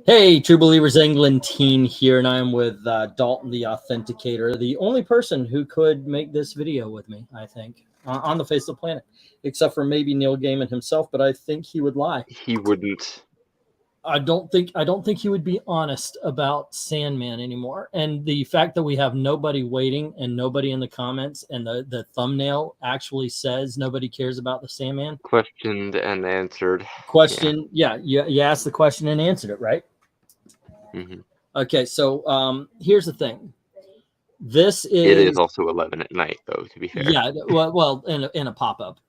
Hey, True Believers England team here, and I'm with Dalton, the Authenticator, the only person who could make this video with me, I think, on the face of the planet, except for maybe Neil Gaiman himself, but I think he would lie. He wouldn't. I don't think he would be honest about Sandman anymore. And the fact that we have nobody waiting and nobody in the comments, and the thumbnail actually says nobody cares about the Sandman. Questioned and answered. Question, yeah, you asked the question and answered it, right? Mm-hmm. Okay, so here's the thing. This is. It is also 11 at night, though. To be fair. Yeah, well, in a pop-up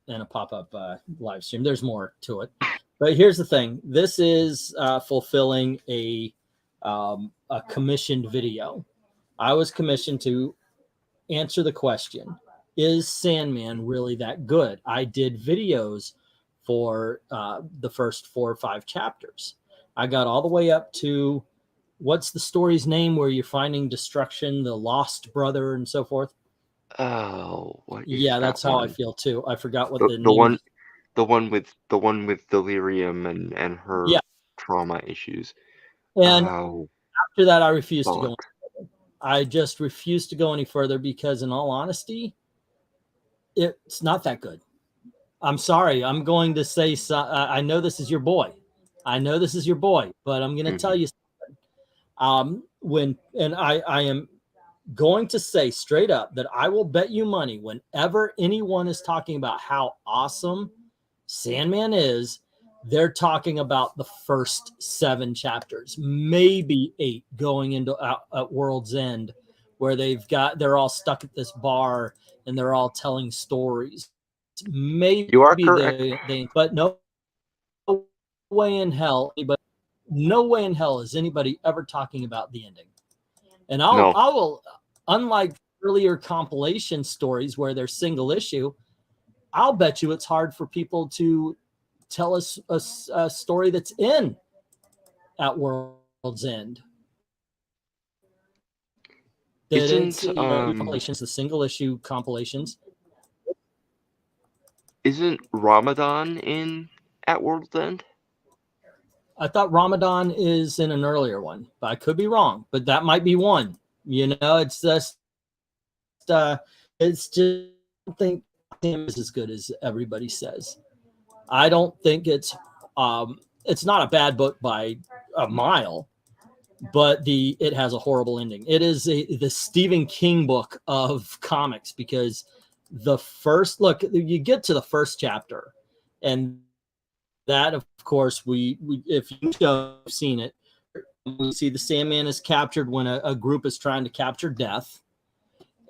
live stream. There's more to it, but here's the thing. This is fulfilling a commissioned video. I was commissioned to answer the question: is Sandman really that good? I did videos for the first 4 or 5 chapters. I got all the way up to. What's the story's name where you're finding destruction, the lost brother, and so forth? Oh, what? Yeah, that's how I feel too. I forgot what the one, the one with delirium and her trauma issues. And after that, I refused to go. I just refused to go any further because, in all honesty, it's not that good. I'm sorry. I'm going to say. I know this is your boy. I know this is your boy, but I'm going to tell you. I am going to say straight up that I will bet you money whenever anyone is talking about how awesome Sandman is, they're talking about the first 7 chapters, maybe 8 going into at World's End, where they're all stuck at this bar and they're all telling stories. Maybe you are correct. But no way in hell. No way in hell is anybody ever talking about the ending. And I will, unlike earlier compilation stories where they're single issue, I'll bet you it's hard for people to tell us a story that's in at World's End. Compilations, the single issue compilations. Isn't Ramadan in at World's End? I thought Ramadan is in an earlier one, but I could be wrong. But that might be one. You know, it's just I don't think Sam is as good as everybody says. I don't think it's not a bad book by a mile, but it has a horrible ending. It is the Stephen King book of comics, because the first look, you get to the first chapter, and that, of course, if you've seen it, we see the Sandman is captured when a group is trying to capture Death,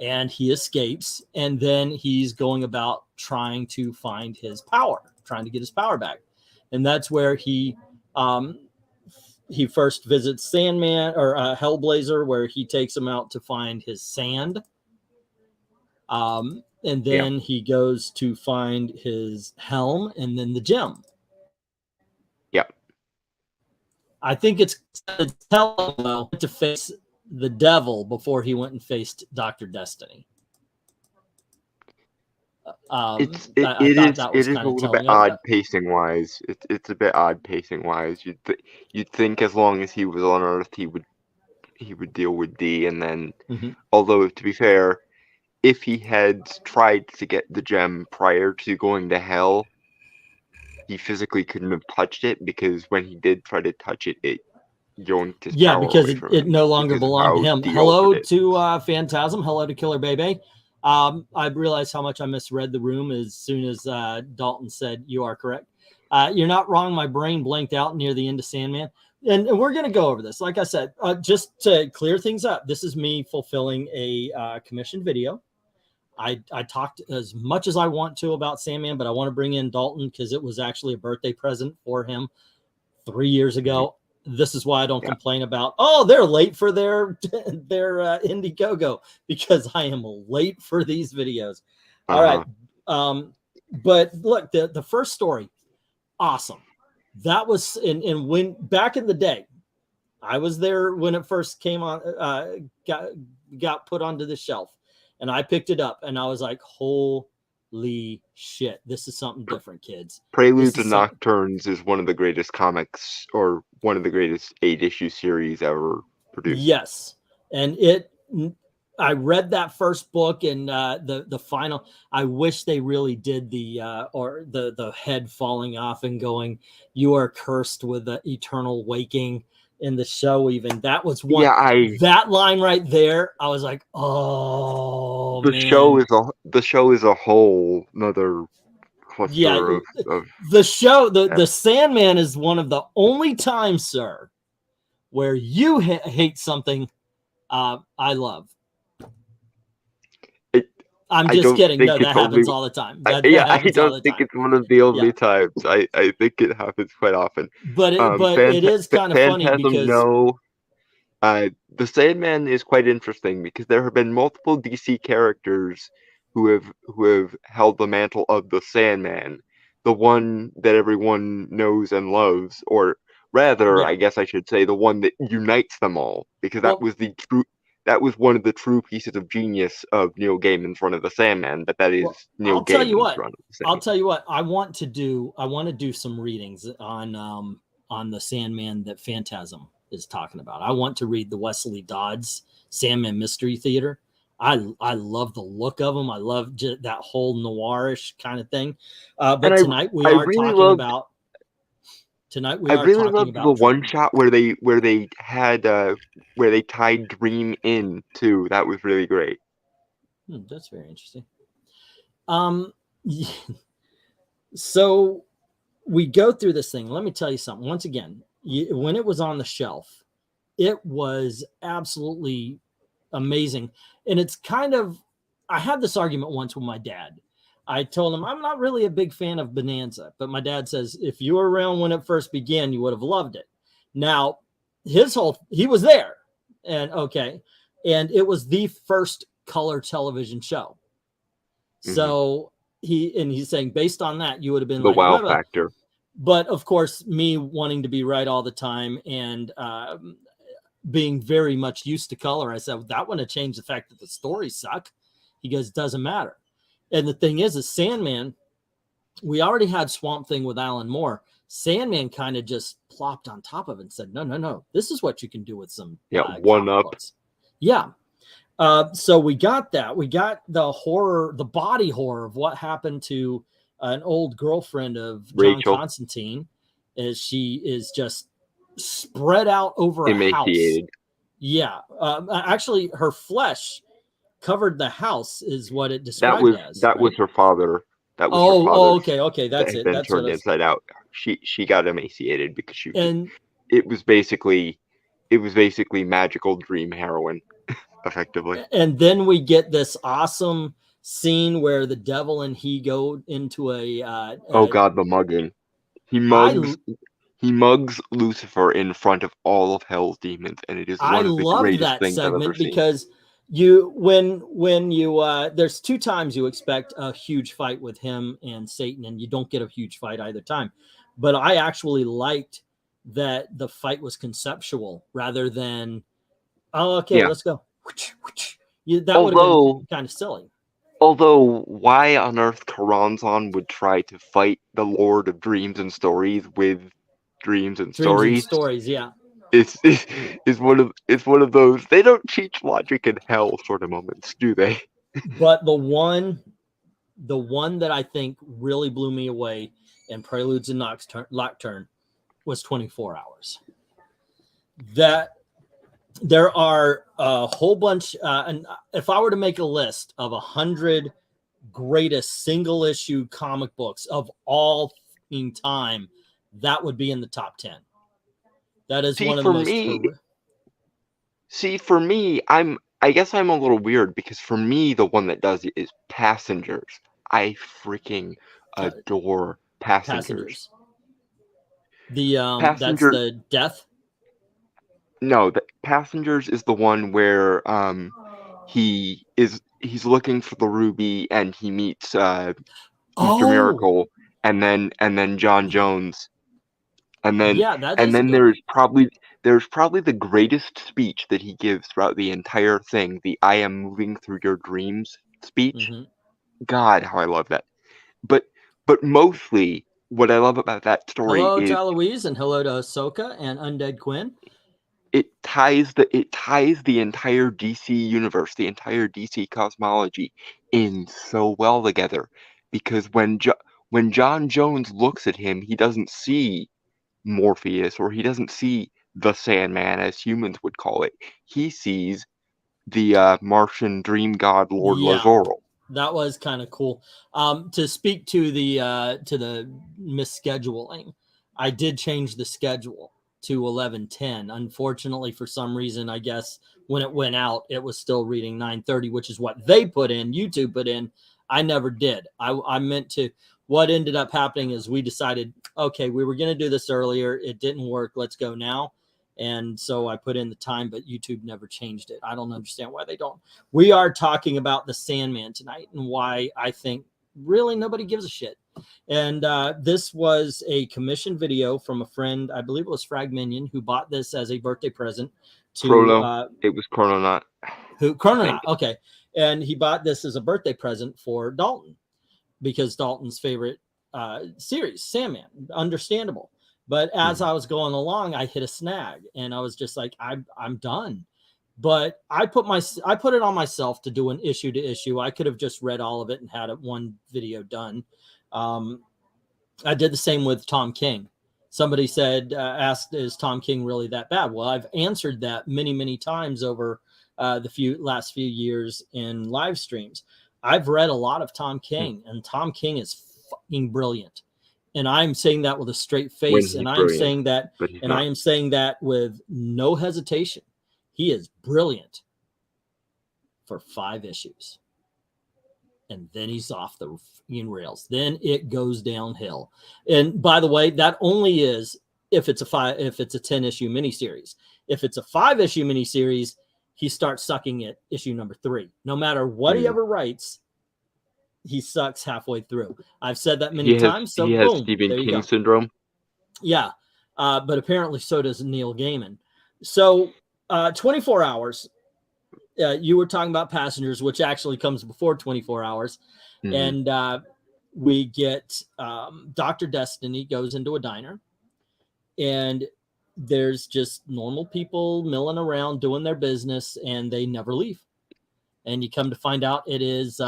and he escapes, and then he's going about trying to find his power, trying to get his power back. And that's where he first visits Sandman, or Hellblazer, where he takes him out to find his sand. And then he goes to find his helm and then the gem. I think it's to tell him to face the devil before he went and faced Dr. Destiny. It is a little bit odd pacing wise. It's a bit odd pacing wise. You'd think as long as he was on Earth, he would deal with D, and then although, to be fair, if he had tried to get the gem prior to going to hell, he physically couldn't have touched it, because when he did try to touch it, it yoinked his power because away from it no longer belonged to him. Hello to Phantasm. Hello to Killer Bebe. I realized how much I misread the room as soon as Dalton said you are correct. You're not wrong. My brain blanked out near the end of Sandman. And we're going to go over this. Like I said, just to clear things up, this is me fulfilling a commissioned video. I talked as much as I want to about Sandman, but I want to bring in Dalton because it was actually a birthday present for him 3 years ago. This is why I don't complain about, oh, they're late for their Indiegogo, because I am late for these videos. All right. But look, the first story, awesome. That was when back in the day, I was there when it first came on, got put onto the shelf. And I picked it up and I was like, holy shit. This is something different, kids. Preludes and Nocturnes is one of the greatest comics, or one of the greatest 8-issue series ever produced. Yes, and I read that first book, and the final. I wish they really did the head falling off and going, "You are cursed with the eternal waking." In the show, even that was one. Yeah, that line right there. I was like, "Oh, the show is a whole another cluster of the show. The Sandman is one of the only times, sir, where you hate something I love. I'm just kidding. No, that happens all the time. I don't think it's one of the only times. I think it happens quite often. But it is kind of funny because the Sandman is quite interesting because there have been multiple DC characters who have held the mantle of the Sandman, the one that everyone knows and loves, or rather, I guess I should say, the one that unites them all, because that was one of the true pieces of genius of Neil Gaiman's run of the Sandman, but that is Neil Gaiman's run of the Sandman. I'll tell you what, I want to do some readings on the Sandman that Phantasm is talking about. I want to read the Wesley Dodds Sandman Mystery Theater. I love the look of them. I love that whole noirish kind of thing. But tonight we are talking about. Tonight we are talking about the one shot where they tied Dream in too. That was really great. That's very interesting. So we go through this thing. Let me tell you something. Once again, when it was on the shelf, it was absolutely amazing. And it's kind of, I had this argument once with my dad. I told him I'm not really a big fan of Bonanza, but my dad says, if you were around when it first began, you would have loved it. Now, he was there, and it was the first color television show. Mm-hmm. So he's saying, based on that, you would have been the wow factor. But of course, me wanting to be right all the time and being very much used to color, I said, that wouldn't have changed the fact that the stories suck. He goes, doesn't matter. And the thing is Sandman, we already had Swamp Thing with Alan Moore. Sandman kind of just plopped on top of it and said, no, this is what you can do with some one up. Books. Yeah. So we got that. We got the horror, the body horror of what happened to an old girlfriend of John Rachel Constantine, as she is just spread out over emaciated. A house. Yeah. Actually, her flesh covered the house is what it described as. That was her father. That was her father. Okay. That's it. That's turned inside out. She got emaciated because it was basically magical dream heroin, effectively. And then we get this awesome scene where the devil and he go into the mugging. He mugs Lucifer in front of all of hell's demons, and it is one of the greatest things I've ever seen. Because when you there's two times you expect a huge fight with him and Satan, and you don't get a huge fight either time. But I actually liked that the fight was conceptual rather than, let's go. That would have been kind of silly. Although, why on earth Choronzon would try to fight the Lord of Dreams and Stories with Dreams and Stories? Yeah. It's one of those they don't teach logic in hell sort of moments, do they? But the one that I think really blew me away in Preludes and Nocturne was 24 Hours. That there are a whole bunch, and if I were to make a list of 100 greatest single issue comic books of all time, that would be in the top 10. That is one of the most. For me, I guess I'm a little weird because for me, the one that does it is Passengers. I freaking adore Passengers. That's the death. No, the Passengers is the one where he's looking for the ruby and he meets Mr. Miracle and then John Jones. And then there's probably the greatest speech that he gives throughout the entire thing, the I am moving through your dreams speech. Mm-hmm. God, how I love that. But mostly, what I love about that story Hello is to ALOISE and hello to Ahsoka and Undead Quinn. it ties the entire DC universe, the entire DC cosmology in so well together. Because when John Jones looks at him, he doesn't see Morpheus, or he doesn't see the Sandman as humans would call it. He sees the Martian dream god Lord Yeah, Lazorel. that was kind of cool. To speak to the misscheduling, I did change the schedule to 11:10. Unfortunately, for some reason, I guess when it went out, it was still reading 9:30, which is what they put in. YouTube put in. I never did. I meant to. What ended up happening is we decided, okay, we were going to do this earlier. It didn't work. Let's go now. And so I put in the time, but YouTube never changed it. I don't understand why they don't. We are talking about the Sandman tonight and why I think really nobody gives a shit. And this was a commission video from a friend, I believe it was FRAGMINION, who bought this as a birthday present to it was CHRONONAUGHT. CHRONONAUGHT, okay. And he bought this as a birthday present for Dalton because Dalton's favorite series, Sandman, understandable. But as I was going along, I hit a snag and I was just like, I'm done. But I put it on myself to do an issue to issue. I could have just read all of it and had it one video done. I did the same with Tom King. Somebody said, asked, is Tom King really that bad? Well, I've answered that many, many times over the last few years in live streams. I've read a lot of Tom King, and Tom King is fucking brilliant. And I'm saying that with a straight face, and I'm saying that, and I am saying that with no hesitation. He is brilliant for 5 issues. And then he's off the rails. Then it goes downhill. And by the way, that only is if it's a 10-issue miniseries. If it's a 5-issue miniseries, he starts sucking at issue number 3. No matter what he ever writes, he sucks halfway through. I've said that many times. So he has Stephen King syndrome. Yeah. But apparently so does Neil Gaiman. So 24 hours. You were talking about Passengers, which actually comes before 24 hours. And we get Dr. Destiny goes into a diner, and there's just normal people milling around doing their business, and they never leave. And you come to find out it is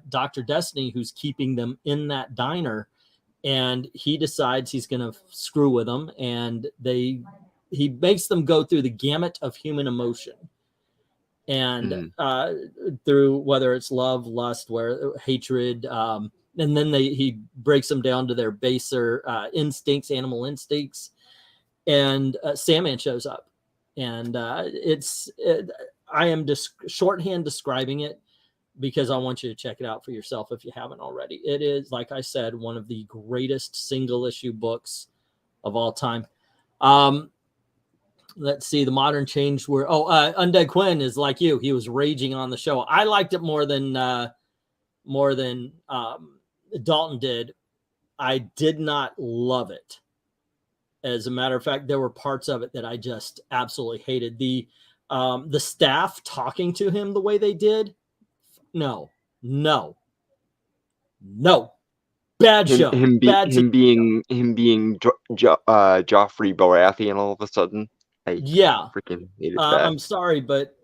Dr. Destiny who's keeping them in that diner, and he decides he's going to screw with them, and he makes them go through the gamut of human emotion. And through whether it's love, lust, hatred, and then he breaks them down to their baser instincts, animal instincts, and Sandman shows up, and I am just shorthand describing it because I want you to check it out for yourself if you haven't already. It is, like I said, one of the greatest single issue books of all time. Let's see, the modern change where Undead Quinn is like you. He was raging on the show. I liked it more than Dalton did. I did not love it. As a matter of fact, there were parts of it that I just absolutely hated. The staff talking to him the way they did. No. Bad show. Him being Joffrey Baratheon all of a sudden. Yeah, freaking hated that. I'm sorry, but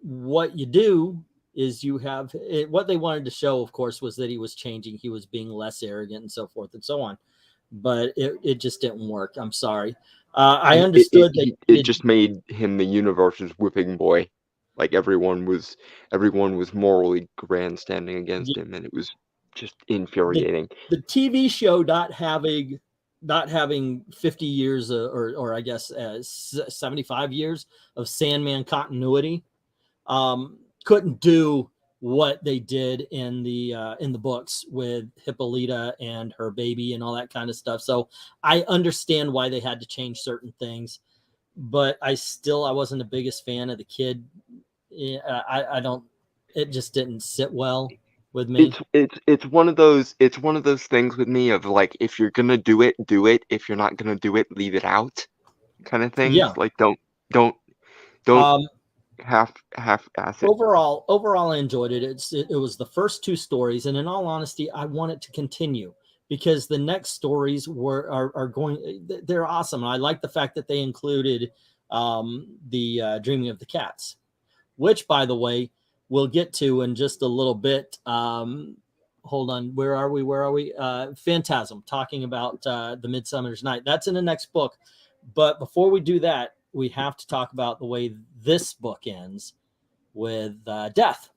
what you do is you have what they wanted to show, of course, was that he was changing. He was being less arrogant and so forth and so on. But it just didn't work. I'm sorry. I understood that it just made him the universe's whipping boy. Like everyone was morally grandstanding against him, and it was just infuriating. The TV show not having 50 years or I guess 75 years of Sandman continuity, couldn't do what they did in the books with Hippolyta and her baby and all that kind of stuff. So I understand why they had to change certain things, but I wasn't the biggest fan of the kid. It just didn't sit well with me. It's one of those things with me of like, if you're gonna do it, do it. If you're not gonna do it, leave it out, kind of thing. Yeah. Like don't half acid. Overall, I enjoyed it. It was the first 2 stories, and in all honesty, I want it to continue because the next stories are going. They're awesome. And I like the fact that they included the Dreaming of the Cats, which, by the way, we'll get to in just a little bit. Hold on, where are we? Phantasm, talking about the Midsummer's Night. That's in the next book. But before we do that, we have to talk about the way this book ends with Death.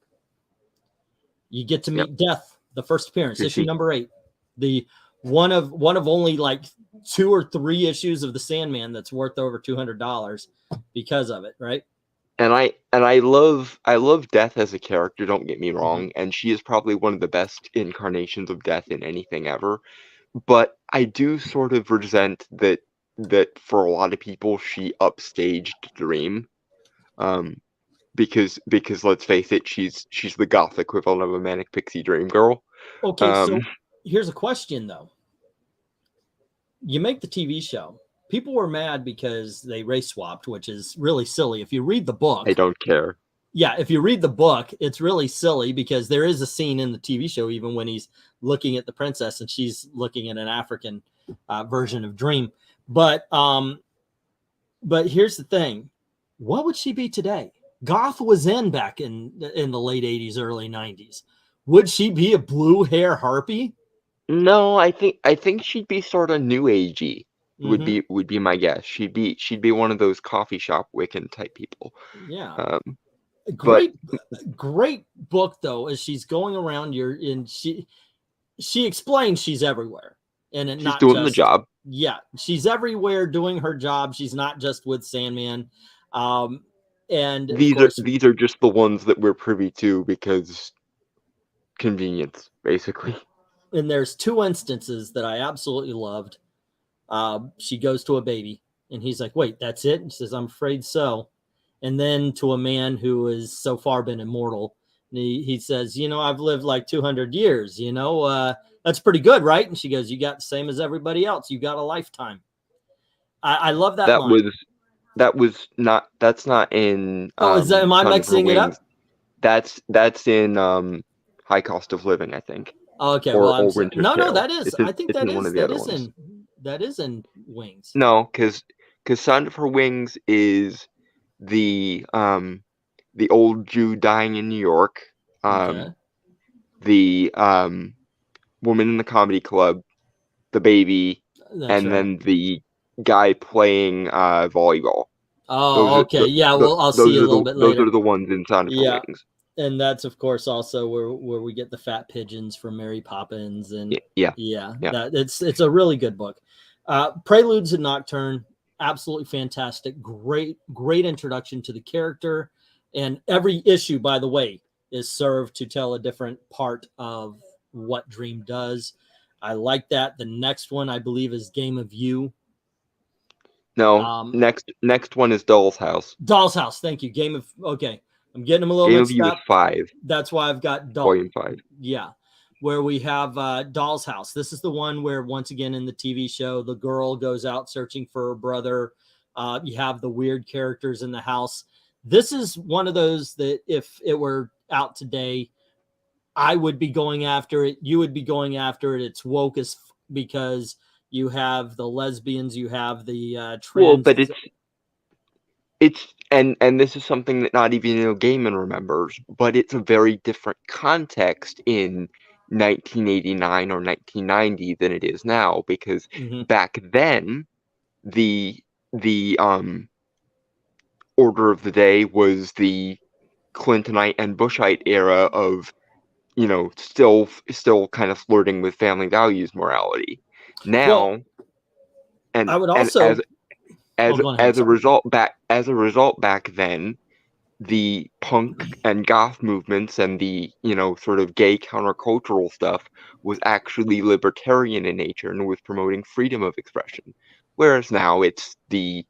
You get to meet Death, the first appearance, issue number 8. The one of only like 2 or 3 issues of the Sandman that's worth over $200 because of it, right? And I love Death as a character, don't get me wrong, and she is probably one of the best incarnations of Death in anything ever. But I do sort of resent that for a lot of people she upstaged Dream. Because let's face it, she's the goth equivalent of a manic pixie dream girl. Okay, so here's a question though. You make the TV show. People were mad because they race swapped, which is really silly. If you read the book, I don't care. Yeah, if you read the book, it's really silly because there is a scene in the TV show, even when he's looking at the princess and she's looking at an African version of Dream. But here's the thing: what would she be today? Goth was in back in the late 80s, early 90s. Would she be a blue hair harpy? No, I think she'd be sort of new agey. Would be my guess. She'd be one of those coffee shop Wiccan type people. Yeah. Great book though, as she's going around she explains she's everywhere. And she's doing the job. Yeah, she's everywhere doing her job. She's not just with Sandman. And these are just the ones that we're privy to because convenience, basically. And there's 2 instances that I absolutely loved. She goes to a baby and he's like, wait, that's it? And she says, I'm afraid so. And then to a man who has so far been immortal, he says, I've lived like 200 years, that's pretty good, right? And she goes, you got the same as everybody else. You got a lifetime. I love that line. That's not in am I mixing it up? That's in High Cost of Living, I think. Okay, or Winter's Tale. That is. I think that is in Wings. No, because Sound of Her Wings is the old Jew dying in New York, the woman in the comedy club, the baby, then the guy playing volleyball. Oh, okay. I'll see you a little bit later. Those are the ones in Sound of Her Wings. And that's, of course, also where we get the fat pigeons from Mary Poppins. And it's a really good book. Preludes and Nocturne, absolutely fantastic. Great introduction to the character. And every issue, by the way, is served to tell a different part of what Dream does. I like that. The next one, I believe, is Game of You. No, next one is Doll's House. Doll's House, thank you. Okay. I'm getting them a little mixed up. 5. That's why I've got Volume 5. Yeah, where we have Doll's House. This is the one where, once again, in the TV show, the girl goes out searching for her brother. You have the weird characters in the house. This is one of those that if it were out today, I would be going after it. You would be going after it. It's woke as because you have the lesbians, you have the trans. Well, but it's and this is something that not even Neil Gaiman remembers, but it's a very different context in 1989 or 1990 than it is now, because back then the order of the day was the Clintonite and Bushite era of, still kind of flirting with family values morality. Now, and I would also, as a result back then, the punk and goth movements and the sort of gay countercultural stuff was actually libertarian in nature and was promoting freedom of expression, whereas now it's the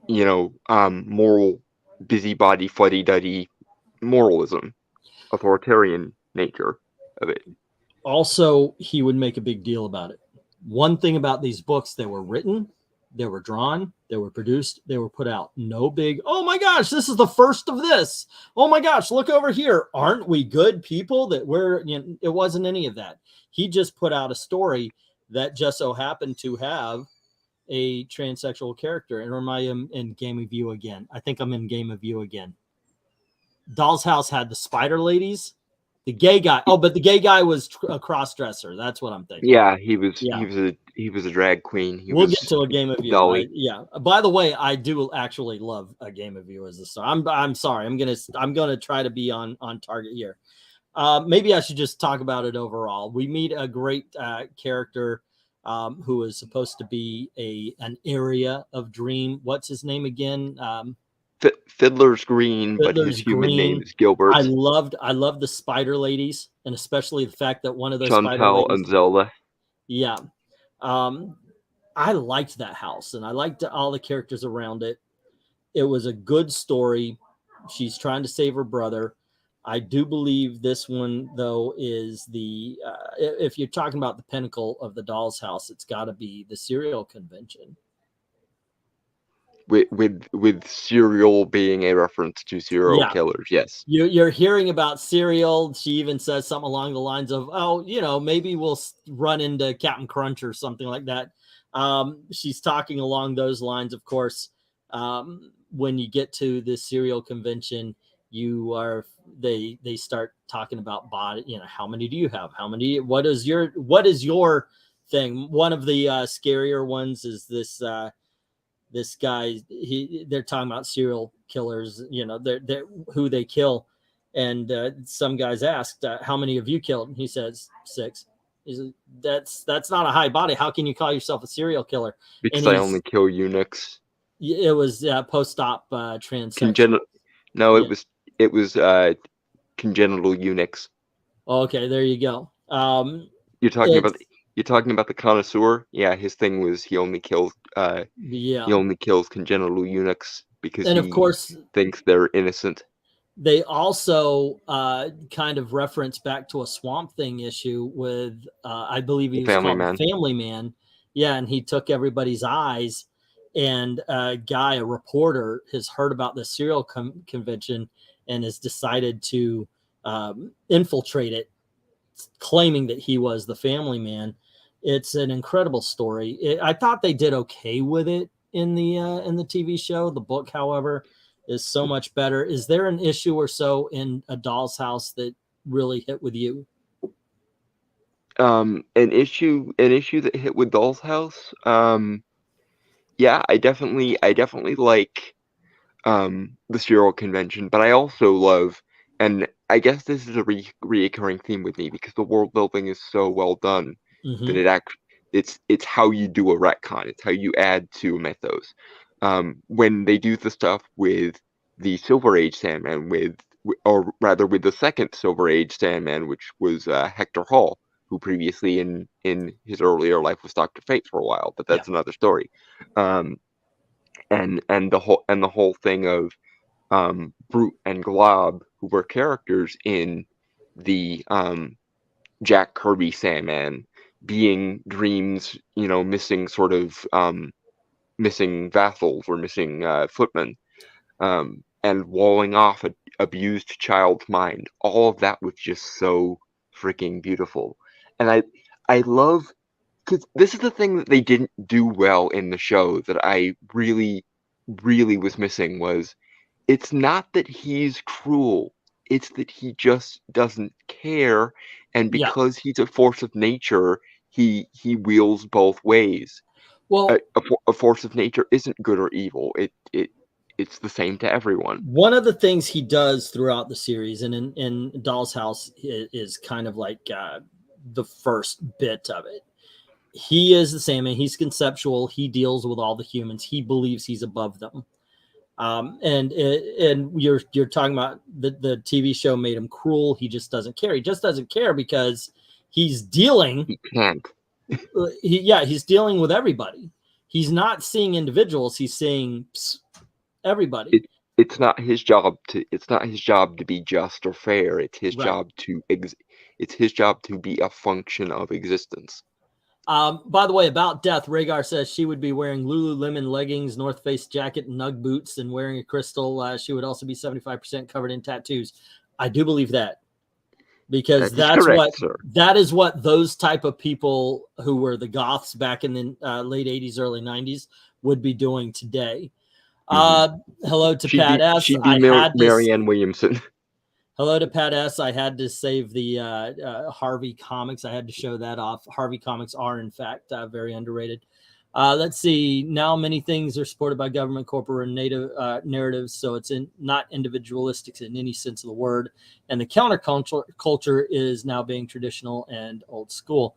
moral busybody fuddy-duddy moralism, authoritarian nature of it. Also, he would make a big deal about it. One thing about these books, they were written They were drawn, they were produced, they were put out. No big, oh my gosh, this is the first of this. Oh my gosh, look over here. Aren't we good people that we're, you know, it wasn't any of that. He just put out a story that just so happened to have a transsexual character. And am I in Game of You again? I think I'm in Game of You again. Doll's House had the spider ladies. The gay guy. Oh, but the gay guy was a cross-dresser. That's what I'm thinking. Yeah, he was a drag queen. We'll get to a Game of You. Yeah. By the way, I do actually love a Game of You as a star. I'm sorry. I'm gonna try to be on target here. Maybe I should just talk about it overall. We meet a great character who is supposed to be an area of Dream. What's his name again? Fiddler's Green, but his human name is Gilbert. I loved the spider ladies, and especially the fact that one of those spider ladies, and Zelda. Yeah. I liked that house, and I liked all the characters around it. It was a good story. She's trying to save her brother. I do believe this one, though, is if you're talking about the pinnacle of the Doll's House, it's got to be the Serial Convention. With serial being a reference to serial killers, yes. You're hearing about serial. She even says something along the lines of, "Oh, you know, maybe we'll run into Captain Crunch or something like that." She's talking along those lines, of course. When you get to the serial convention, they start talking about body. You know, how many do you have? How many? What is your thing? One of the scarier ones is this guy, they're talking about serial killers, you know, they're who they kill. And some guys asked, how many have you killed? And he says 6. He said, that's not a high body. How can you call yourself a serial killer? Because I only kill eunuchs. It was post-op transsexual. It was congenital eunuchs. Okay, there you go. You're talking about the connoisseur. Yeah, his thing was he only kills congenital eunuchs because of course thinks they're innocent. They also kind of reference back to a Swamp Thing issue with I believe he was called Family Man. Yeah, and he took everybody's eyes, and a reporter has heard about the serial convention and has decided to infiltrate it, claiming that he was the Family Man. It's an incredible story. I thought they did okay with it in the TV show. The book, however, is so much better. Is there an issue or so in A Doll's House that really hit with you? An issue that hit with Doll's House. Yeah, I definitely like the serial convention, but I also love, and I guess this is a reoccurring theme with me because the world building is so well done. Mm-hmm. That it's how you do a retcon. It's how you add to a mythos. When they do the stuff with the Silver Age Sandman, with the second Silver Age Sandman, which was Hector Hall, who previously in his earlier life was Dr. Fate for a while, but that's another story. And the whole thing of Brute and Glob, who were characters in the Jack Kirby Sandman, being Dream's, missing sort of missing vassals or missing footmen, and walling off an abused child's mind. All of that was just so freaking beautiful. And I love, because this is the thing that they didn't do well in the show that I really, really was missing was, it's not that he's cruel, it's that he just doesn't care. And because he's a force of nature, he wheels both ways. Well, a force of nature isn't good or evil. It's the same to everyone. One of the things he does throughout the series, and in Doll's House is kind of like the first bit of it. He is the same, and he's conceptual. He deals with all the humans. He believes he's above them. And you're talking about the TV show made him cruel. He just doesn't care. He just doesn't care because he's dealing. He can't. He's dealing with everybody. He's not seeing individuals. He's seeing everybody. It's not his job to be just or fair. It's his job to it's his job to be a function of existence. By the way, about Death, Rhaegar says she would be wearing Lululemon leggings, North Face jacket, and Nugg boots, and wearing a crystal. She would also be 75% covered in tattoos. I do believe that, because that's correct, what sir. That is what those type of people who were the goths back in the late 80s, early 90s would be doing today. Hello to Pat S. She'd be Marianne Williamson. Hello to Pat S. I had to save the Harvey Comics. I had to show that off. Harvey Comics are, in fact, very underrated. Let's see. Now many things are supported by government, corporate, and native narratives, so it's not individualistic in any sense of the word. And the counterculture is now being traditional and old school.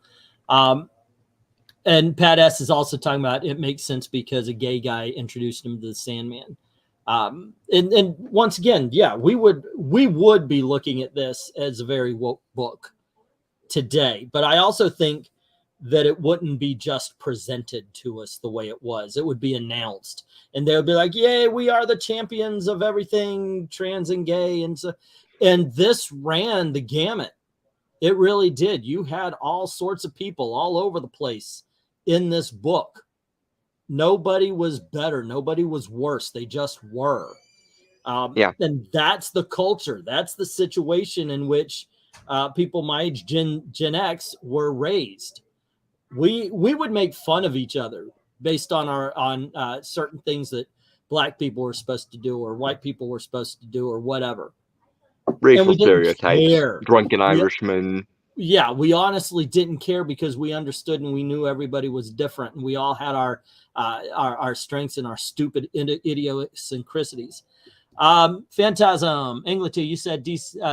And Pat S. is also talking about it makes sense because a gay guy introduced him to the Sandman. And once again, yeah, we would be looking at this as a very woke book today, but I also think that it wouldn't be just presented to us the way it was. It would be announced, and they would be like, "Yay, we are the champions of everything trans and gay," and this ran the gamut. It really did. You had all sorts of people all over the place in this book. Nobody was better. Nobody was worse. They just were. And that's the culture. That's the situation in which people my age, Gen X, were raised. We would make fun of each other based on certain things that black people were supposed to do or white people were supposed to do or whatever. Racial stereotypes, drunken Irishman. Yeah, we honestly didn't care because we understood and we knew everybody was different, and we all had our strengths and our stupid idiosyncrasies. Phantasm, Englity, you said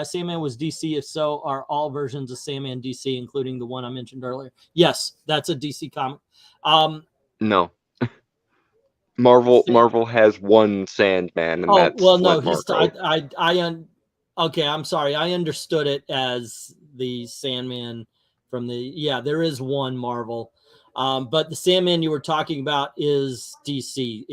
Sandman was DC. If so, are all versions of Sandman DC, including the one I mentioned earlier? Yes, that's a DC comic. No. Marvel has one Sandman, and that's okay, I'm sorry. I understood it as the Sandman from there is one Marvel. But the Sandman you were talking about is DC.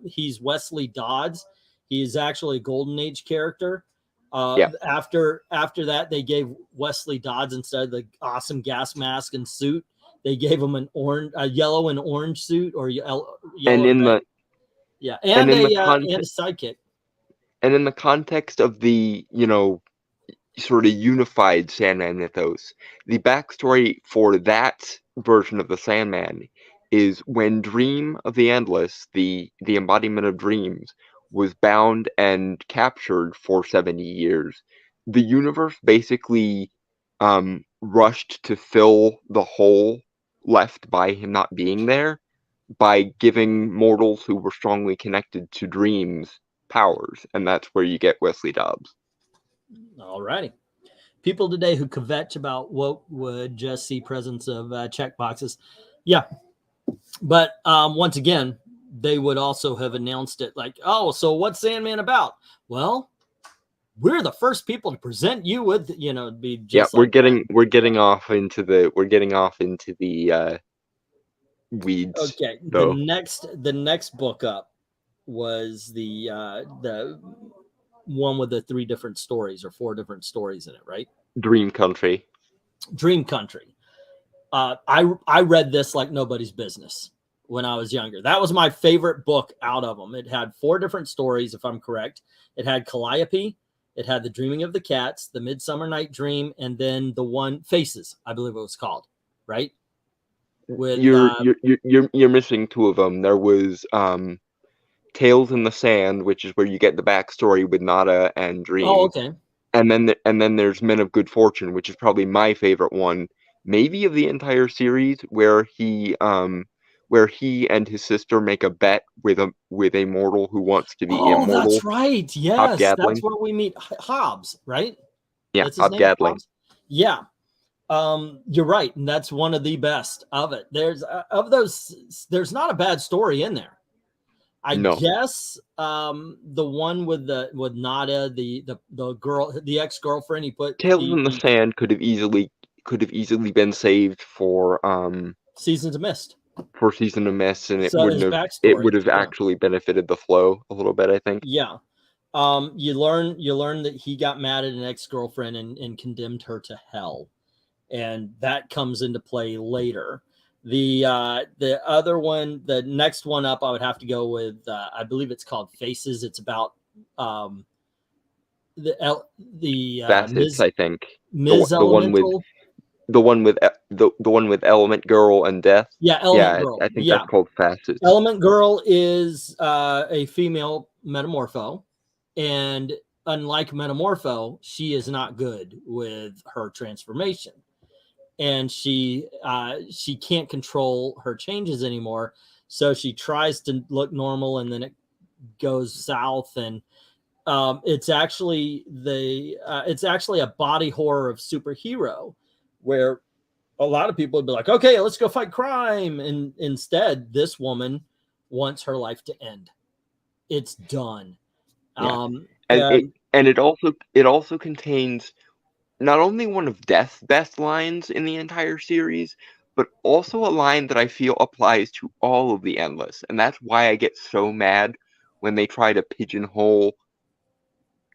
He's Wesley Dodds. He's actually a Golden Age character. After that, they gave Wesley Dodds, instead of the awesome gas mask and suit, they gave him a yellow and orange suit, or yellow and a sidekick. And in the context of the, sort of unified Sandman mythos, the backstory for that version of the Sandman is when Dream of the Endless, the embodiment of dreams, was bound and captured for 70 years. The universe basically rushed to fill the hole left by him not being there by giving mortals who were strongly connected to dreams powers, and that's where you get Wesley Dodds. All righty. People today who kvetch about woke would just see presence of check boxes. Yeah. But once again, they would also have announced it like, oh, so what's Sandman about? Well, we're the first people to present you with, be just we're getting off into the weeds. Okay. So. The next book up was the one with the 3 different stories or 4 different stories in it, right? Dream Country. I read this like nobody's business when I was younger. That was my favorite book out of them. It had 4 different stories, if I'm correct. It had Calliope, it had The Dreaming of the Cats, The Midsummer Night Dream, and then the one Faces, I believe it was called, right? With you're missing 2 of them. There was Tales in the Sand, which is where you get the backstory with Nada and Dream. Oh, okay. And then there's Men of Good Fortune, which is probably my favorite one, maybe of the entire series, where he and his sister make a bet with a mortal who wants to be immortal. Oh, that's right. Yes, that's where we meet Hobbs, right? Yeah, Hobgoblin. Hobbs. Yeah. You're right, and that's one of the best of it. There's there's not a bad story in there. I guess the one with Nada, the girl, the ex-girlfriend, he put Tales in the Sand could have easily been saved for Seasons of Mist. For Season of Mist, and it would have actually benefited the flow a little bit, I think. Yeah. You learn that he got mad at an ex-girlfriend and condemned her to hell. And that comes into play later. The other one, the next one up, I would have to go with. I believe it's called Faces. It's about Facets, I think. Ms. The one with Elemental. the one with Element Girl and Death. Yeah, Element Girl. I think that's called Facets. Element Girl is a female metamorpho, and unlike Metamorpho, she is not good with her transformation, and she can't control her changes anymore. So she tries to look normal, and then it goes south, and it's actually a body horror of superhero, where a lot of people would be like, okay, let's go fight crime. And instead, this woman wants her life to end. It's done. Yeah. And it also contains not only one of Death's best lines in the entire series, but also a line that I feel applies to all of the Endless. And that's why I get so mad when they try to pigeonhole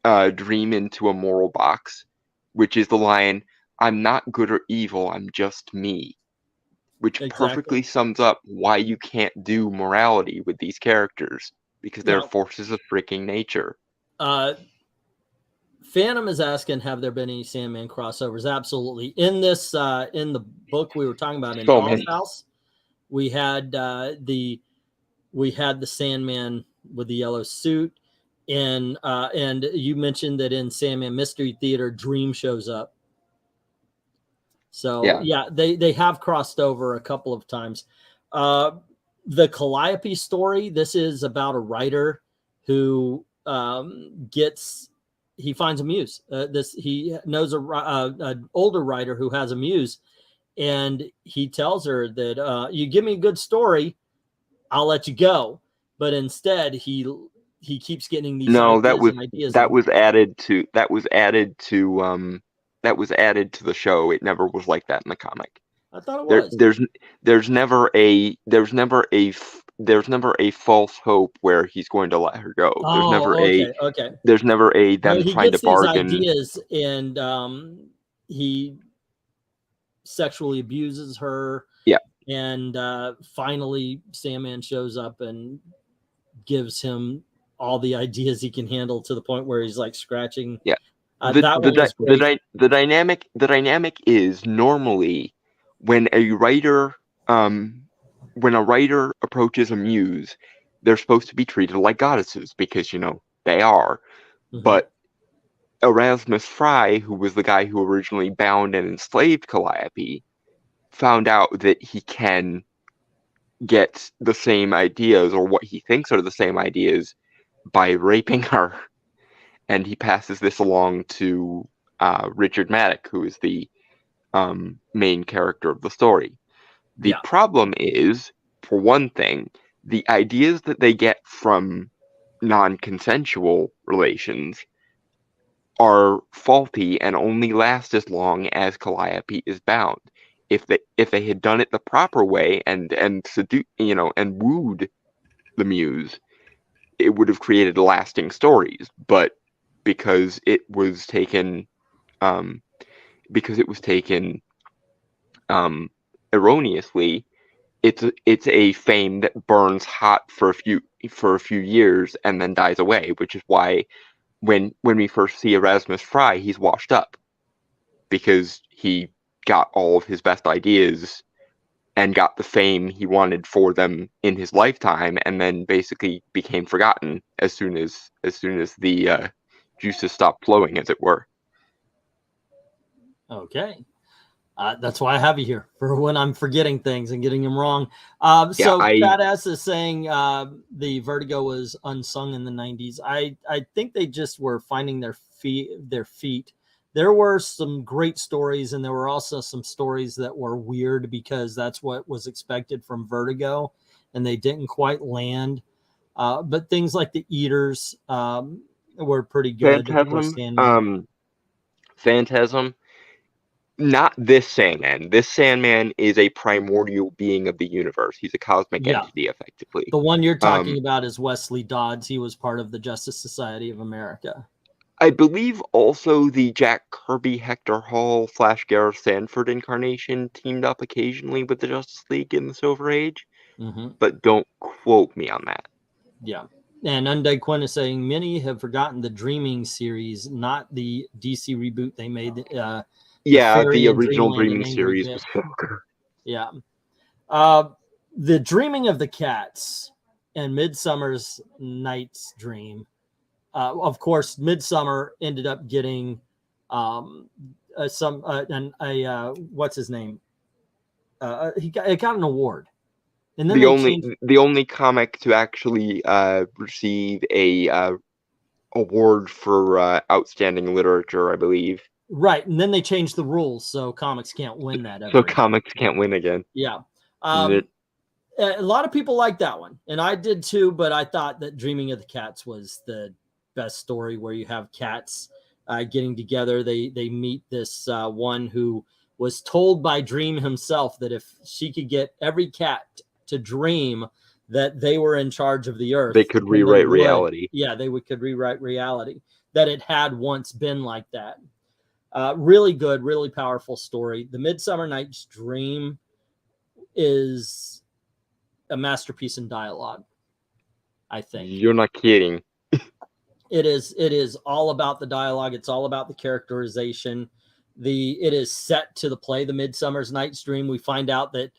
Dream into a moral box, which is the line, "I'm not good or evil, I'm just me," which perfectly sums up why you can't do morality with these characters, because they're forces of freaking nature. Phantom is asking, have there been any Sandman crossovers? Absolutely. In this, in the book we were talking about in Doll's House, we had the Sandman with the yellow suit, and you mentioned that in Sandman Mystery Theater, Dream shows up. So yeah, they have crossed over a couple of times. The Calliope story, this is about a writer who he finds a muse. He knows an older writer who has a muse, and he tells her that you give me a good story, I'll let you go. But instead, he keeps getting these ideas. That was added to the show. It never was like that in the comic. I thought it was. There's never a false hope where he's going to let her go. There's never a them trying to bargain. He gets these ideas, and he sexually abuses her. Yeah. And finally, Sandman shows up and gives him all the ideas he can handle, to the point where he's like scratching. Yeah. The dynamic is normally when a writer approaches a muse, they're supposed to be treated like goddesses, because they are. Mm-hmm. But Erasmus Fry, who was the guy who originally bound and enslaved Calliope, found out that he can get the same ideas, or what he thinks are the same ideas, by raping her. And he passes this along to Richard Maddock, who is the main character of the story. The problem is, for one thing, the ideas that they get from non-consensual relations are faulty and only last as long as Calliope is bound. If they had done it the proper way and wooed the muse, it would have created lasting stories. But because it was taken erroneously, it's a fame that burns hot for a few years and then dies away, which is why when we first see Erasmus Fry, he's washed up, because he got all of his best ideas and got the fame he wanted for them in his lifetime, and then basically became forgotten as soon as the juices stopped flowing, as it were. Okay. That's why I have you here, for when I'm forgetting things and getting them wrong. Badass is saying the Vertigo was unsung in the 90s. I think they just were finding their feet. There were some great stories, and there were also some stories that were weird, because that's what was expected from Vertigo, and they didn't quite land. But things like the Eaters were pretty good. Phantasm. Not this Sandman. This Sandman is a primordial being of the universe. He's a cosmic entity, effectively. The one you're talking about is Wesley Dodds. He was part of the Justice Society of America. I believe also the Jack Kirby, Hector Hall, Flash Gareth Sanford incarnation teamed up occasionally with the Justice League in the Silver Age, but don't quote me on that. Yeah. And Undead Quinn is saying many have forgotten the Dreaming series, not the DC reboot they made. The original Dreaming series was so good. Yeah. The Dreaming of the Cats and Midsummer's Night's Dream. Of course, Midsummer ended up getting what's his name? It got an award. And then the only comic to actually receive a award for outstanding literature, I believe. Right, and then they changed the rules, so comics can't win that. So comics can't win again. Yeah. A lot of people like that one, and I did too, but I thought that Dreaming of the Cats was the best story, where you have cats getting together. They meet this one who was told by Dream himself that if she could get every cat to dream that they were in charge of the earth, they could rewrite reality. Yeah, could rewrite reality, that it had once been like that. Really good, really powerful story. The Midsummer Night's Dream is a masterpiece in dialogue, I think. You're not kidding. It is all about the dialogue. It's all about the characterization. It is set to the play, The Midsummer's Night's Dream. We find out that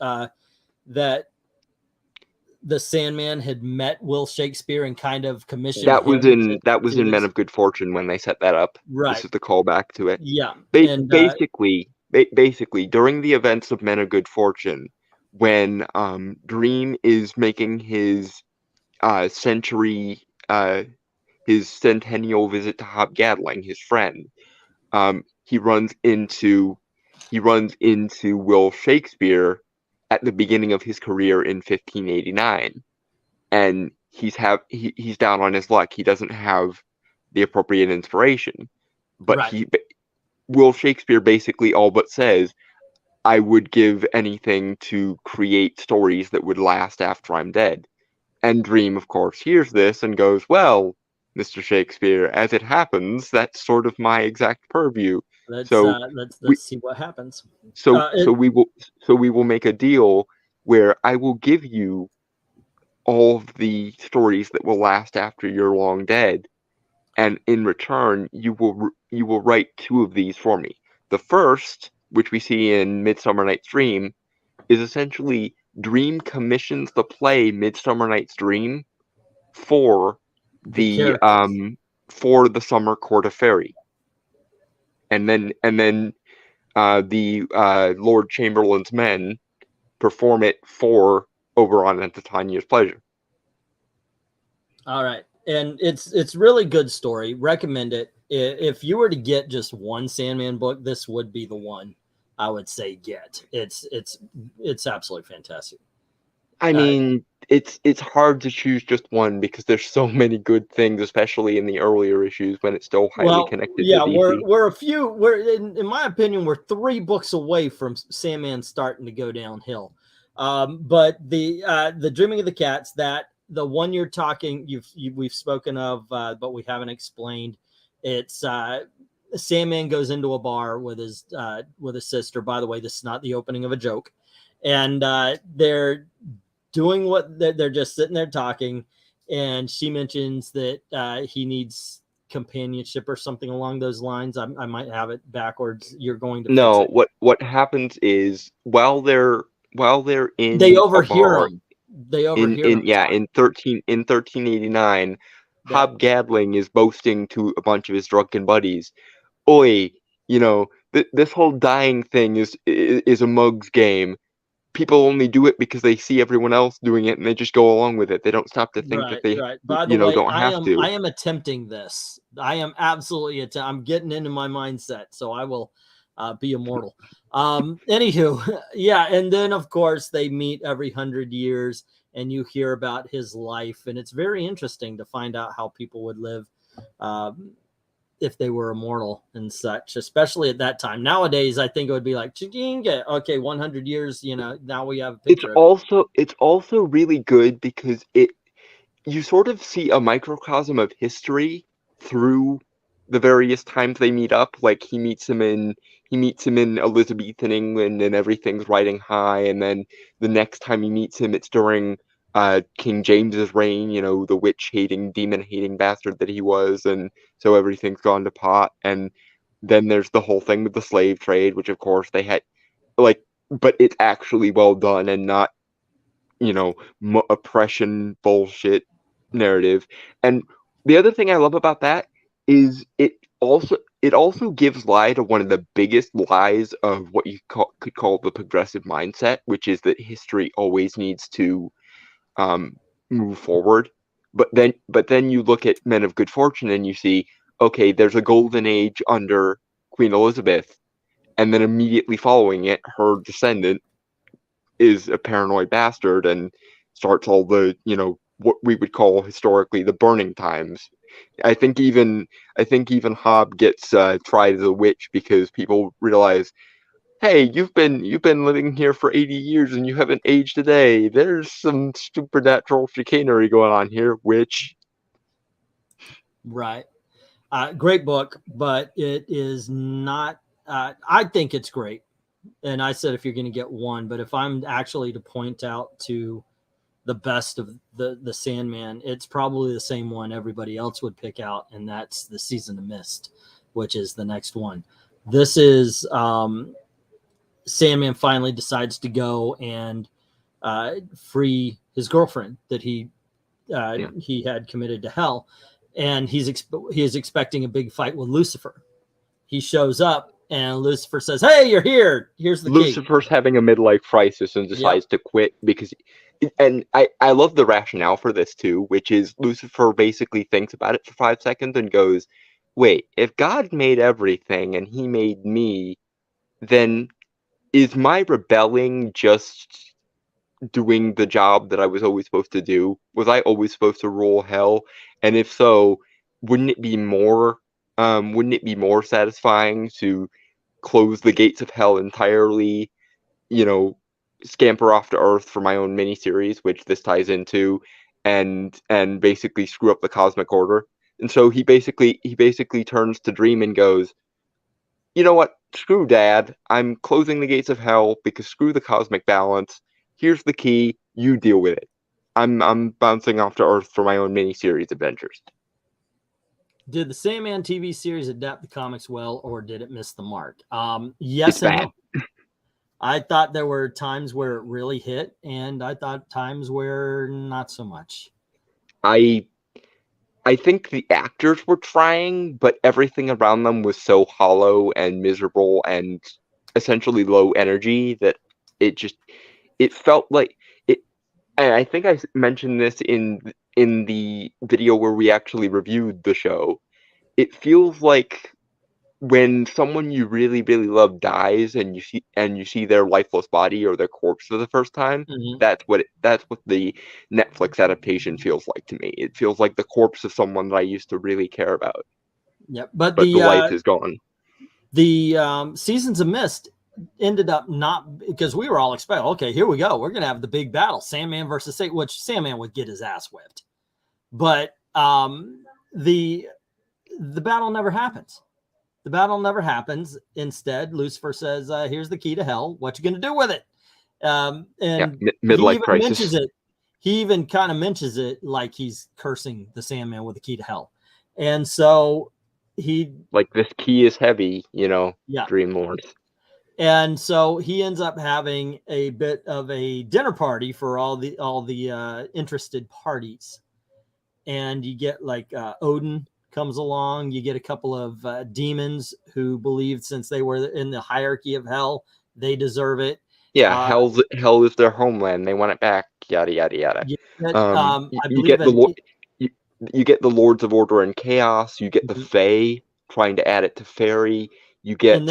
that the Sandman had met Will Shakespeare and kind of commissioned that was in Men of Good Fortune when they set that up. Right. This is the callback to it. Yeah. Basically, during the events of Men of Good Fortune, when Dream is making his centennial visit to Hop Gadling, his friend, he runs into Will Shakespeare at the beginning of his career in 1589, and he's down on his luck. He doesn't have the appropriate inspiration, but right. Will Shakespeare basically all but says, "I would give anything to create stories that would last after I'm dead." And Dream, of course, hears this and goes, "Well, Mr. Shakespeare, as it happens, that's sort of my exact purview. Let's see what happens." So we will make a deal where I will give you all of the stories that will last after you're long dead, and in return, you will write 2 of these for me. The first, which we see in Midsummer Night's Dream, is essentially Dream commissions the play Midsummer Night's Dream for the Summer Court of Fairy, and then the Lord Chamberlain's men perform it for Oberon and Titania's pleasure. All right, and it's really good story. Recommend it. If you were to get just one Sandman book, this would be the one I would say get. It's absolutely fantastic. I mean, it's hard to choose just one because there's so many good things, especially in the earlier issues when it's still highly connected. Yeah, to DC. we're in my opinion, we're 3 books away from Sandman starting to go downhill. But the Dreaming of the Cats, that the one you're talking, we've spoken of, but we haven't explained. It's Sandman goes into a bar with his sister. By the way, this is not the opening of a joke, and they're doing what they're just sitting there talking, and she mentions that he needs companionship or something along those lines. I might have it backwards. You're going to no. What happens is while they're in, they overhear him. They overhear him. In 1389, Hob Gadling is boasting to a bunch of his drunken buddies, "Oi, this whole dying thing is a mug's game. People only do it because they see everyone else doing it and they just go along with it. They don't stop to think that they By the way, don't have to." I am attempting this. I am absolutely I'm getting into my mindset, so I will be immortal. Anywho, yeah, and then of course they meet every 100 years and you hear about his life, and it's very interesting to find out how people would live if they were immortal and such, especially at that time. Nowadays, I think it would be like, okay, 100 years, now we have a picture. It's also really good because you sort of see a microcosm of history through the various times they meet up. Like he meets him in Elizabethan England, and everything's riding high. And then the next time he meets him, it's during King James's reign. You know, the witch-hating, demon-hating bastard that he was, and so everything's gone to pot. And then there's the whole thing with the slave trade, which of course they had, like, but it's actually well done and not, you know, oppression bullshit narrative. And the other thing I love about that is it also gives lie to one of the biggest lies of what you could call the progressive mindset, which is that history always needs to move forward. But then you look at Men of Good Fortune and you see, okay, there's a golden age under Queen Elizabeth, and then immediately following it, her descendant is a paranoid bastard and starts all the, you know, what we would call historically the burning times. I think even Hobb gets tried as a witch because people realize, hey, you've been living here for 80 years and you haven't aged a day. There's some supernatural chicanery going on here, witch. Right. Great book, but it is not. I think it's great. And I said if you're going to get one, but if I'm actually to point out to the best of the Sandman, it's probably the same one everybody else would pick out, and that's the Season of Mist, which is the next one. This is Sandman finally decides to go and free his girlfriend that he had committed to hell, and he is expecting a big fight with Lucifer. He shows up, and Lucifer says, "Hey, you're here. Here's the key." Lucifer's having a midlife crisis and decides to quit because, and I love the rationale for this too, which is Lucifer basically thinks about it for 5 seconds and goes, "Wait, if God made everything and he made me, then is my rebelling just doing the job that I was always supposed to do? Was I always supposed to rule hell? And if so, wouldn't it be more satisfying to close the gates of hell entirely, you know, scamper off to Earth for my own miniseries, which this ties into, and basically screw up the cosmic order?" And so he basically turns to Dream and goes, "You know what? Screw Dad. I'm closing the gates of hell because screw the cosmic balance. Here's the key. You deal with it. I'm bouncing off to Earth for my own miniseries adventures." Did the Sandman TV series adapt the comics well, or did it miss the mark? Yes and no. I thought there were times where it really hit, and I thought times where not so much. I think the actors were trying, but everything around them was so hollow and miserable and essentially low energy that it felt like it. And I think I mentioned this in the video where we actually reviewed the show. It feels like when someone you really, really love dies and you see their lifeless body or their corpse for the first time, that's what the Netflix adaptation feels like to me. It feels like the corpse of someone that I used to really care about. Yeah, but the life is gone. The Seasons of Mist ended up not, because we were all expecting, okay, here we go, we're gonna have the big battle, Sandman versus Satan, which Sandman would get his ass whipped, but the battle never happens. The battle never happens. Instead, Lucifer says, "Here's the key to hell. What you going to do with it?" And midlife crisis. He even kind of mentions it like he's cursing the Sandman with the key to hell. And so he, like, this key is heavy, you know, Dream Lords. And so he ends up having a bit of a dinner party for all the interested parties. And you get like Odin comes along. You get a couple of demons who believe since they were in the hierarchy of hell, they deserve it. Yeah, hell is their homeland. They want it back. Yada yada yada. You get the Lords of Order and Chaos. You get the Fae trying to add it to Fairy. You get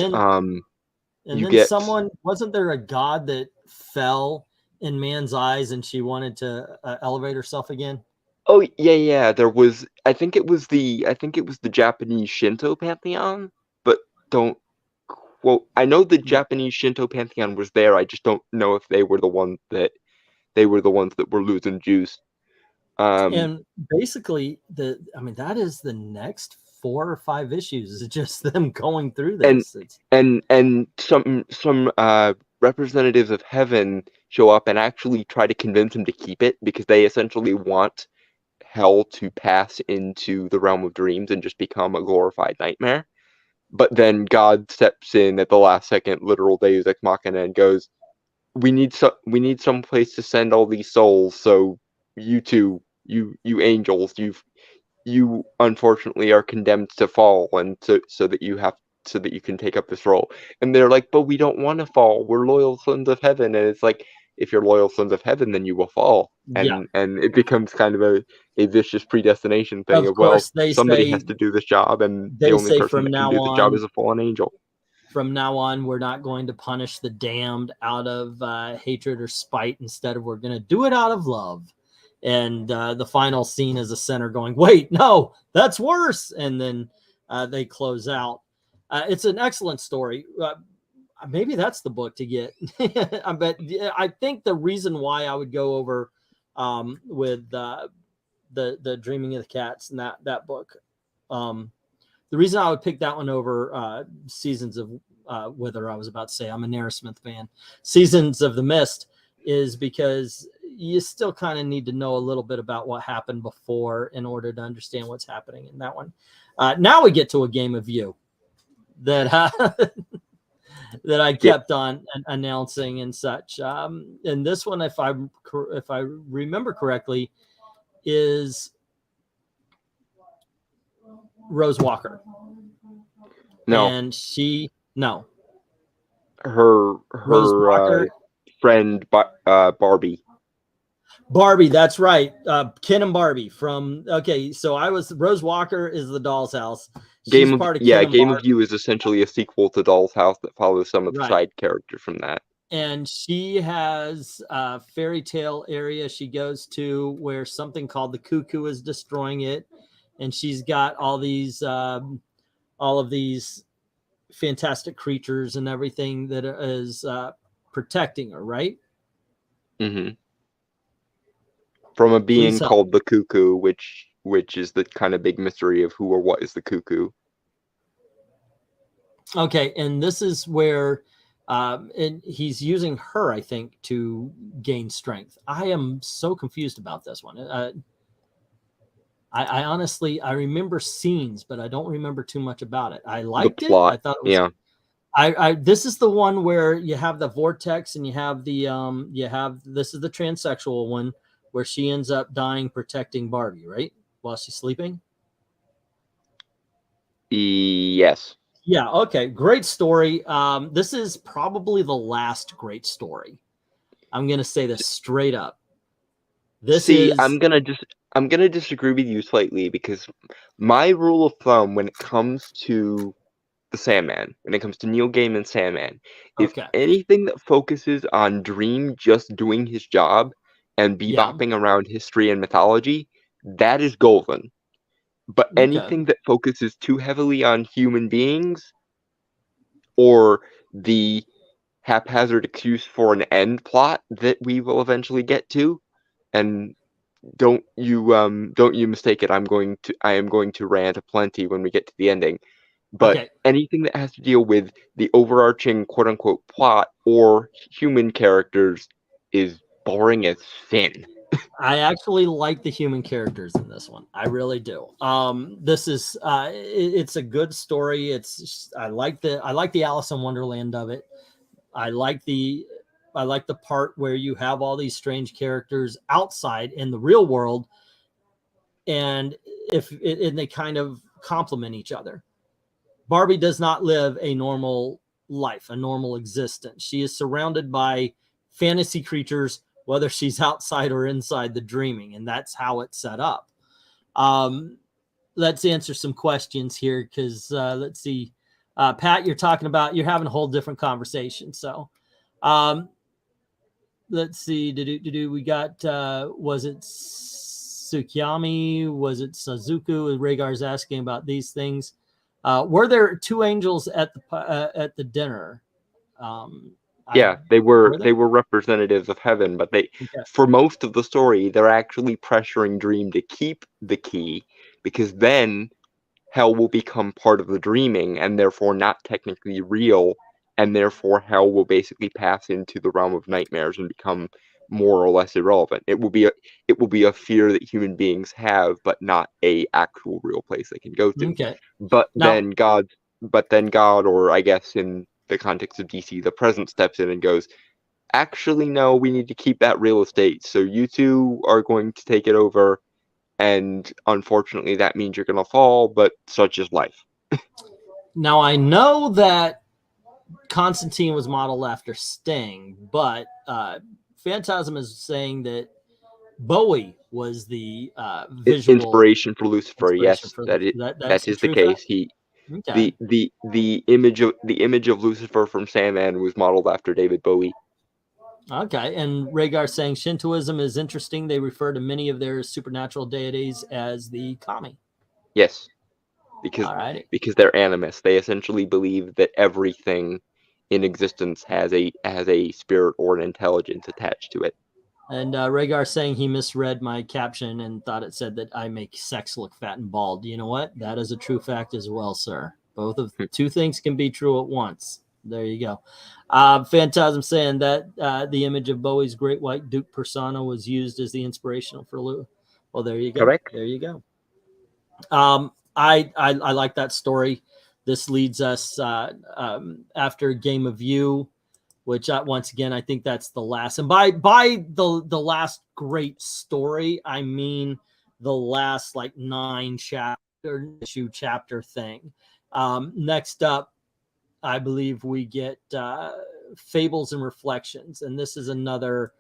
someone, wasn't there a god that fell in man's eyes and she wanted to elevate herself again? Oh yeah. There was. I think it was the Japanese Shinto pantheon, but don't quote. I know the Japanese Shinto pantheon was there. I just don't know if they were the ones that were losing juice. And basically, that is the next 4 or 5 issues. It's just them going through this. And some representatives of heaven show up and actually try to convince him to keep it, because they essentially want hell to pass into the realm of dreams and just become a glorified nightmare. But then God steps in at the last second, literal Deus Ex Machina, and goes, we need some place to send all these souls, so you two, you angels, you unfortunately are condemned to fall, and so that you can take up this role. And they're like, but we don't want to fall, we're loyal sons of heaven. And it's like, if you're loyal sons of heaven, then you will fall. And it becomes kind of a vicious predestination thing of well, somebody has to do this job, and the only person that can do the job is a fallen angel. From now on, we're not going to punish the damned out of hatred or spite. Instead of, we're going to do it out of love. And the final scene is a center going, wait, no, that's worse. And then they close out. It's an excellent story. Maybe that's the book to get. But I think the reason why I would go over with the Dreaming of the Cats and that book, the reason I would pick that one over Seasons of Wither, I was about to say, I'm a Naismith fan, Seasons of the Mist, is because you still kind of need to know a little bit about what happened before in order to understand what's happening in that one. Now we get to a game of you that that I kept on announcing and such. And this one, if I remember correctly, is Rose Walker. No. And her friend Barbie. Barbie, that's right. Ken and Barbie from, so Rose Walker is the Doll's House. Game of You is essentially a sequel to Doll's House that follows some of the side characters from that. And she has a fairy tale area she goes to where something called the Cuckoo is destroying it. And she's got all of these fantastic creatures and everything that is protecting her, right? Mm-hmm. From a being called the Cuckoo, which is the kind of big mystery of who or what is the Cuckoo. Okay, and this is where and he's using her, I think, to gain strength. I am so confused about this one. I honestly, I remember scenes, but I don't remember too much about it. I liked it. I thought it was, this is the one where you have the vortex and you have the this is the transsexual one where she ends up dying protecting Barbie, right? While she's sleeping. Yes. Yeah. Okay. Great story. This is probably the last great story. I'm going to say this straight up. I'm going to disagree with you slightly, because my rule of thumb when it comes to the Sandman, when it comes to Neil Gaiman's Sandman, is anything that focuses on Dream just doing his job and bebopping around history and mythology, that is golden. But anything that focuses too heavily on human beings or the haphazard excuse for an end plot that we will eventually get to, and don't you mistake it, I am going to rant aplenty when we get to the ending. But anything that has to deal with the overarching quote unquote plot or human characters is boring as sin. I actually like the human characters in this one. I really do. This is it's a good story. I like the Alice in Wonderland of it. I like the part where you have all these strange characters outside in the real world, and they kind of complement each other. Barbie does not live a normal life, a normal existence. She is surrounded by fantasy creatures, whether she's outside or inside the dreaming, and that's how it's set up. Let's answer some questions here, because let's see. Pat, you're having a whole different conversation. So let's see. We got, was it Tsukiyami? Was it Suzuku? Rhaegar's asking about these things. Were there two angels at the dinner? They were representatives of heaven, but for most of the story, they're actually pressuring Dream to keep the key, because then hell will become part of the dreaming and therefore not technically real, and therefore hell will basically pass into the realm of nightmares and become more or less irrelevant. It will be a fear that human beings have, but not a actual real place they can go to. Okay. But Now, then God, or I guess in the context of DC, the President steps in and goes, actually, no, we need to keep that real estate. So you two are going to take it over. And unfortunately, that means you're going to fall, but such is life. Now, I know that Constantine was modeled after Sting, but Phantasm is saying that Bowie was the visual inspiration for Lucifer. Yes, that is the case. Okay. The image of Lucifer from Sandman was modeled after David Bowie. Okay, and Rhaegar saying Shintoism is interesting. They refer to many of their supernatural deities as the kami. Yes, because they're animists. They essentially believe that everything in existence has a spirit or an intelligence attached to it. And Rhaegar saying he misread my caption and thought it said that I make sex look fat and bald. You know what? That is a true fact as well, sir. Both of two things can be true at once. There you go. Phantasm saying that the image of Bowie's Great White Duke persona was used as the inspirational for Lou. Well, there you go. Correct. There you go. I like that story. This leads us after Game of You, which once again I think that's the last. And by the last great story, I mean the last like 9 chapter thing. Next up, I believe we get Fables and Reflections, and this is another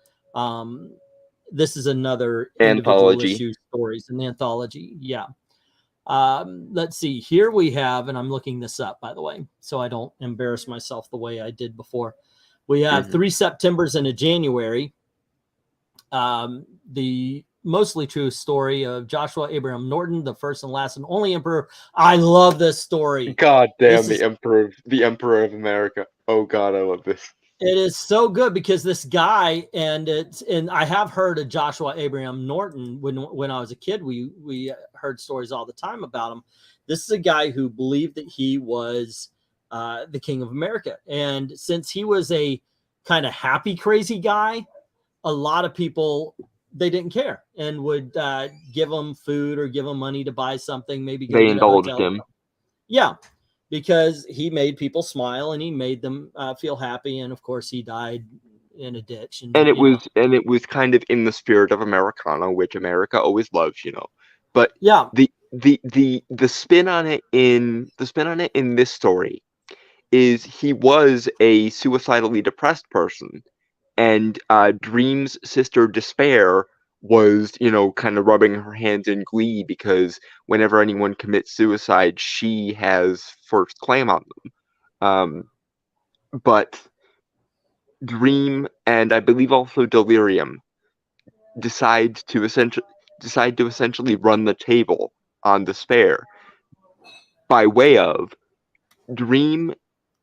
anthology issue stories, an anthology. Yeah. Let's see. Here we have, and I'm looking this up, by the way, so I don't embarrass myself the way I did before. We have 3 Septembers and a January. The mostly true story of Joshua Abraham Norton, the first and last and only emperor. I love this story. God damn, the emperor of America. Oh God, I love this. It is so good because this guy, and I have heard of Joshua Abraham Norton when I was a kid. We heard stories all the time about him. This is a guy who believed that he was the king of America, and since he was a kind of happy, crazy guy, a lot of people, they didn't care and would give him food or give him money to buy something. Maybe they indulged him. Yeah, because he made people smile and he made them feel happy. And of course, he died in a ditch. And it was kind of in the spirit of Americana, which America always loves, you know. But yeah, the spin on it in this story is he was a suicidally depressed person. And Dream's sister Despair was, you know, kind of rubbing her hands in glee because whenever anyone commits suicide, she has first claim on them. But Dream and I believe also Delirium decide to essentially run the table on Despair by way of Dream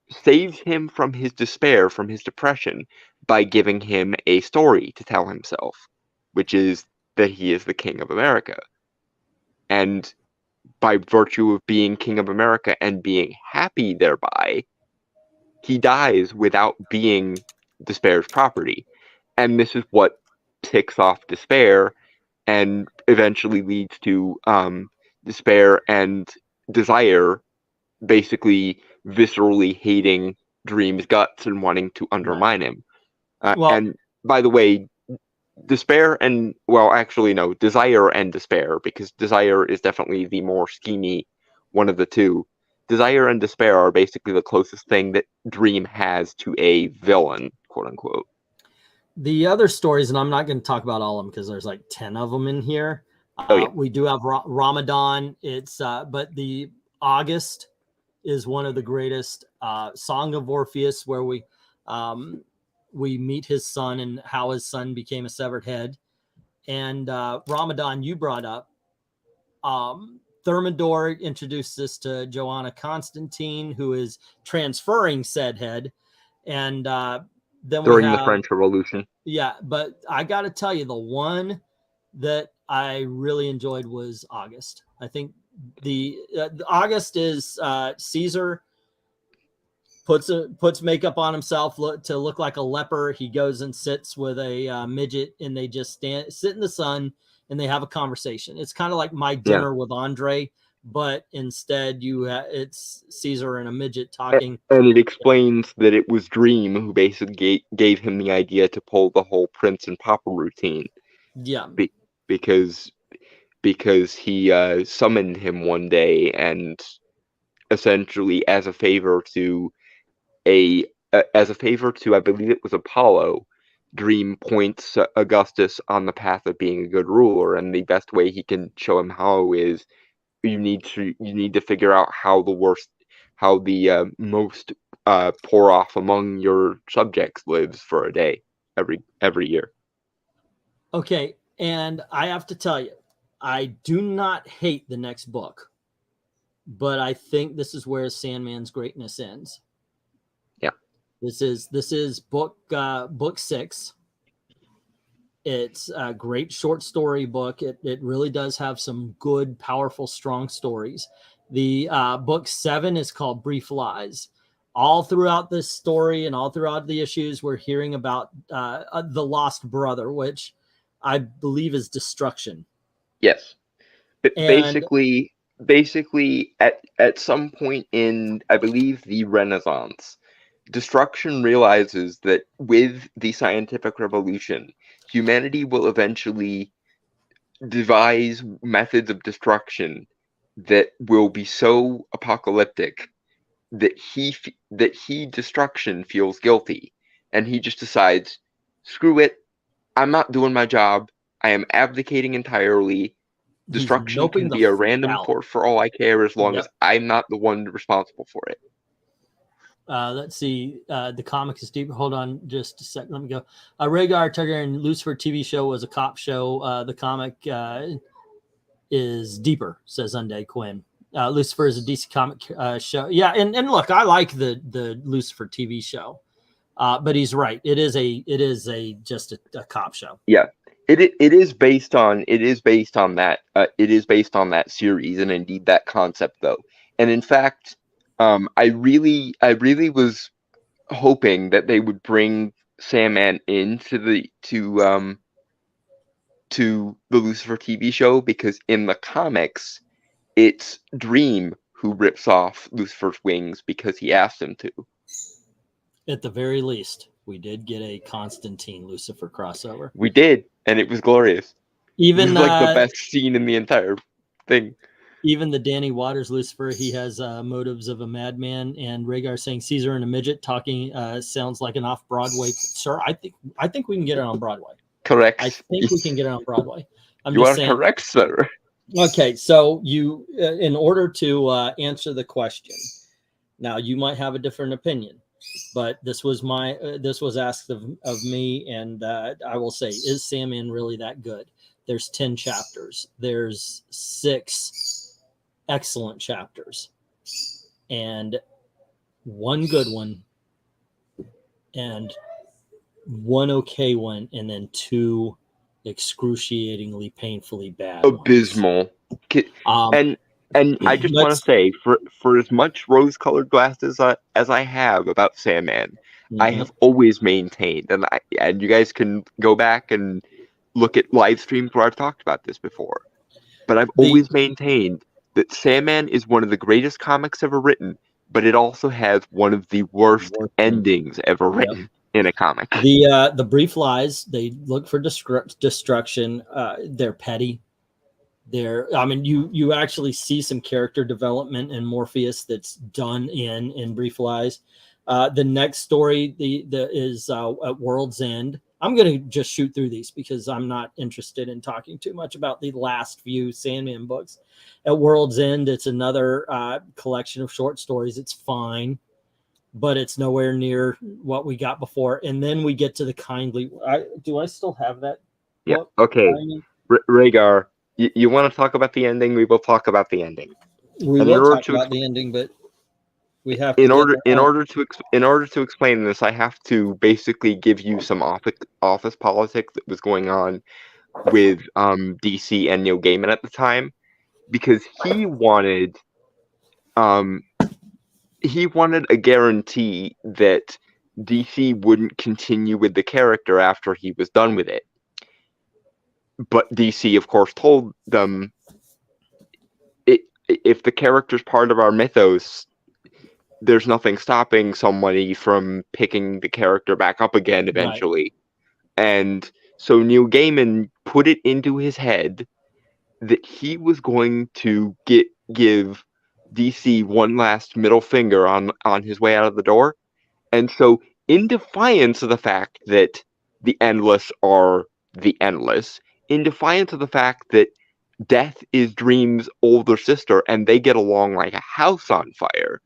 saves him from his despair, from his depression, by giving him a story to tell himself, which is that he is the King of America. And by virtue of being King of America and being happy thereby, he dies without being Despair's property. And this is what ticks off Despair and eventually leads to Despair and Desire basically viscerally hating Dream's guts and wanting to undermine him. And by the way, Despair and, well, actually, no, Desire and Despair, because Desire is definitely the more schemy one of the two. Desire and Despair are basically the closest thing that Dream has to a villain, quote unquote. The other stories, and I'm not going to talk about all of them because there's like 10 of them in here. We do have Ramadan. It's but the August is one of the greatest. Song of Orpheus, where we meet his son and how his son became a severed head. And Ramadan, you brought up. Thermidor introduced us to Joanna Constantine, who is transferring said head. And then during the French Revolution. Yeah, but I got to tell you, the one that I really enjoyed was August. I think the August is Caesar puts makeup on himself to look like a leper. He goes and sits with a midget, and they just sit in the sun and they have a conversation. It's kind of like My Dinner with Andre, but instead it's Caesar and a midget talking. And it explains that it was Dream who basically gave him the idea to pull the whole Prince and Papa routine. Yeah. Because he summoned him one day, and essentially as a favor to I believe it was Apollo, Dream points Augustus on the path of being a good ruler, and the best way he can show him how is you need to figure out how the most poor off among your subjects lives for a day every year. Okay, and I have to tell you, I do not hate the next book, but I think this is where Sandman's greatness ends. Yeah, this is book 6. It's a great short story book. It really does have some good, powerful, strong stories. The book 7 is called Brief Lies. All throughout this story and all throughout the issues, we're hearing about the lost brother, which I believe is Destruction. Yes. Basically, at some point in, I believe, the Renaissance, Destruction realizes that with the scientific revolution, humanity will eventually devise methods of destruction that will be so apocalyptic that Destruction feels guilty, and he just decides, screw it, I'm not doing my job, I am abdicating entirely. Destruction can be a random force for all I care, as long as I'm not the one responsible for it. Let's see. The comic is deep. Hold on just a second. Let me go. Rhaegar Targaryen Lucifer TV show was a cop show. The comic is deeper, says Undead Quinn. Lucifer is a DC comic show. Yeah, and look, I like the Lucifer TV show. But he's right. It is just a cop show. Yeah. It is based on that. It is based on that series, and indeed that concept, though. And in fact, I really was hoping that they would bring Sandman into the Lucifer TV show, because in the comics, it's Dream who rips off Lucifer's wings because he asked him to. At the very least, we did get a Constantine Lucifer crossover. We did, and it was glorious. Even it was like the best scene in the entire thing. Even the Danny Waters Lucifer, he has motives of a madman, and Rhaegar saying Caesar and a midget talking sounds like an off-Broadway. Sir, I think we can get it on Broadway. Correct. I think we can get it on Broadway. You are correct, sir. Okay, so you, in order to answer the question, now you might have a different opinion, but this was asked of me, and I will say, is Sandman really that good? There's 10 chapters. There's 6 excellent chapters, and 1 good one, and 1 okay one, and then 2 excruciatingly, painfully bad, abysmal. And I just want to say, for as much rose-colored glasses as I have about Sandman, I have always maintained, and you guys can go back and look at live streams where I've talked about this before, but I've always maintained that Sandman is one of the greatest comics ever written, but it also has one of the worst endings ever written in a comic. The Brief Lies, they look for destruction. They're petty. I mean, you actually see some character development in Morpheus that's done in Brief Lies. The next story is at World's End. I'm going to just shoot through these because I'm not interested in talking too much about the last few Sandman books. At World's End, it's another collection of short stories. It's fine, but it's nowhere near what we got before. And then we get to the Kindly. Do I still have that? Yeah. Okay. Rhaegar, you want to talk about the ending? We will talk about the ending. We will talk about the ending, but we have to in order to explain this, I have to basically give you some office politics that was going on with DC and Neil Gaiman at the time. because he wanted a guarantee that DC wouldn't continue with the character after he was done with it. But DC, of course, told them, if the character's part of our mythos, there's nothing stopping somebody from picking the character back up again eventually. Right. And so Neil Gaiman put it into his head that he was going to give DC one last middle finger on his way out of the door. And so, in defiance of the fact that the Endless are the Endless, in defiance of the fact that Death is Dream's older sister and they get along like a house on fire,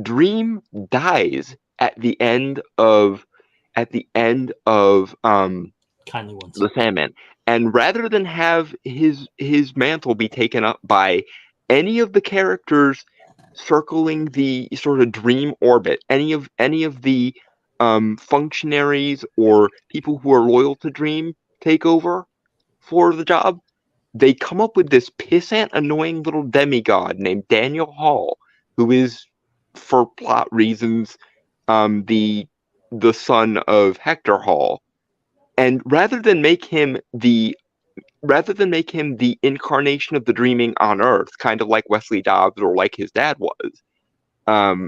Dream dies at the end of Kindly Ones. The Sandman. And rather than have his mantle be taken up by any of the characters circling the sort of Dream orbit, any of the functionaries or people who are loyal to Dream take over for the job, they come up with this pissant, annoying little demigod named Daniel Hall, who is, for plot reasons, the son of Hector Hall. And rather than make him the incarnation of the dreaming on Earth, kind of like Wesley Dobbs or like his dad was,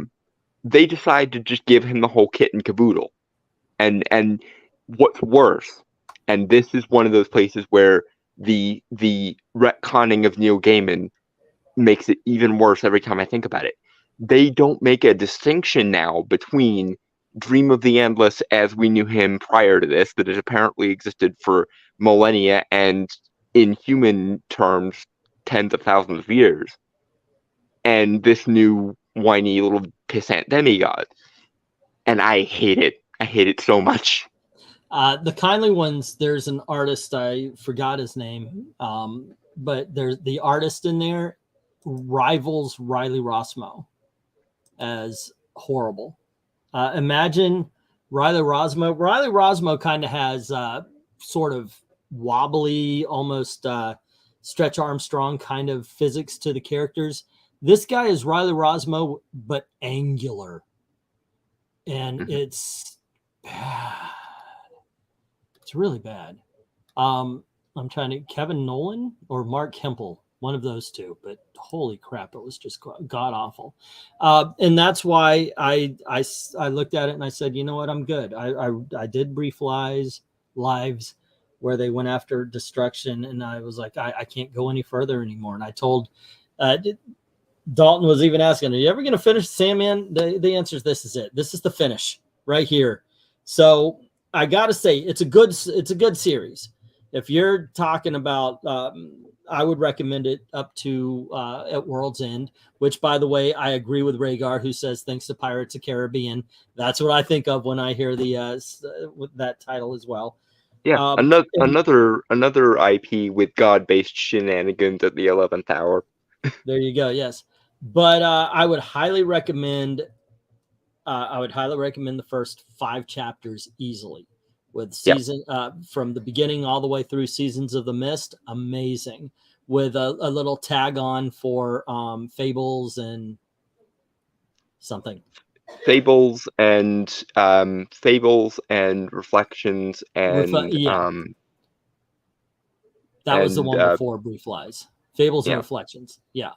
they decide to just give him the whole kit and caboodle. And what's worse, and this is one of those places where the retconning of Neil Gaiman makes it even worse every time I think about it. They don't make a distinction now between Dream of the Endless as we knew him prior to this, that it apparently existed for millennia and, in human terms, tens of thousands of years, and this new whiny little pissant demigod. And I hate it. I hate it so much. The Kindly Ones, there's an artist, I forgot his name, but there's the artist in there rivals Riley Rossmo as horrible. Imagine Riley Rossmo. Riley Rossmo kind of has sort of wobbly, almost Stretch Armstrong kind of physics to the characters. This guy is Riley Rossmo, but angular. And it's bad. It's really bad. I'm trying to, Kevin Nolan or Mark Hempel, one of those two, but holy crap, it was just god awful. And that's why I looked at it and I said, you know what, I'm good. I did brief lives where they went after destruction, and I was like, I can't go any further anymore. And I told Dalton was even asking, are you ever going to finish Sandman? The answer is, this is it. This is the finish right here. So I got to say, it's a good series. If you're talking about, I would recommend it up to at World's End, which, by the way, I agree with Rhaegar, who says thanks to Pirates of the Caribbean. That's what I think of when I hear with that title as well. Yeah, another IP with God-based shenanigans at the 11th hour. There you go. Yes, but I would highly recommend. The first 5 chapters easily, with season from the beginning all the way through Seasons of the Mist. Amazing, with a little tag on for Fables and something. Fables and Reflections and that was the one before Brief Lies. Fables and Reflections. Yeah.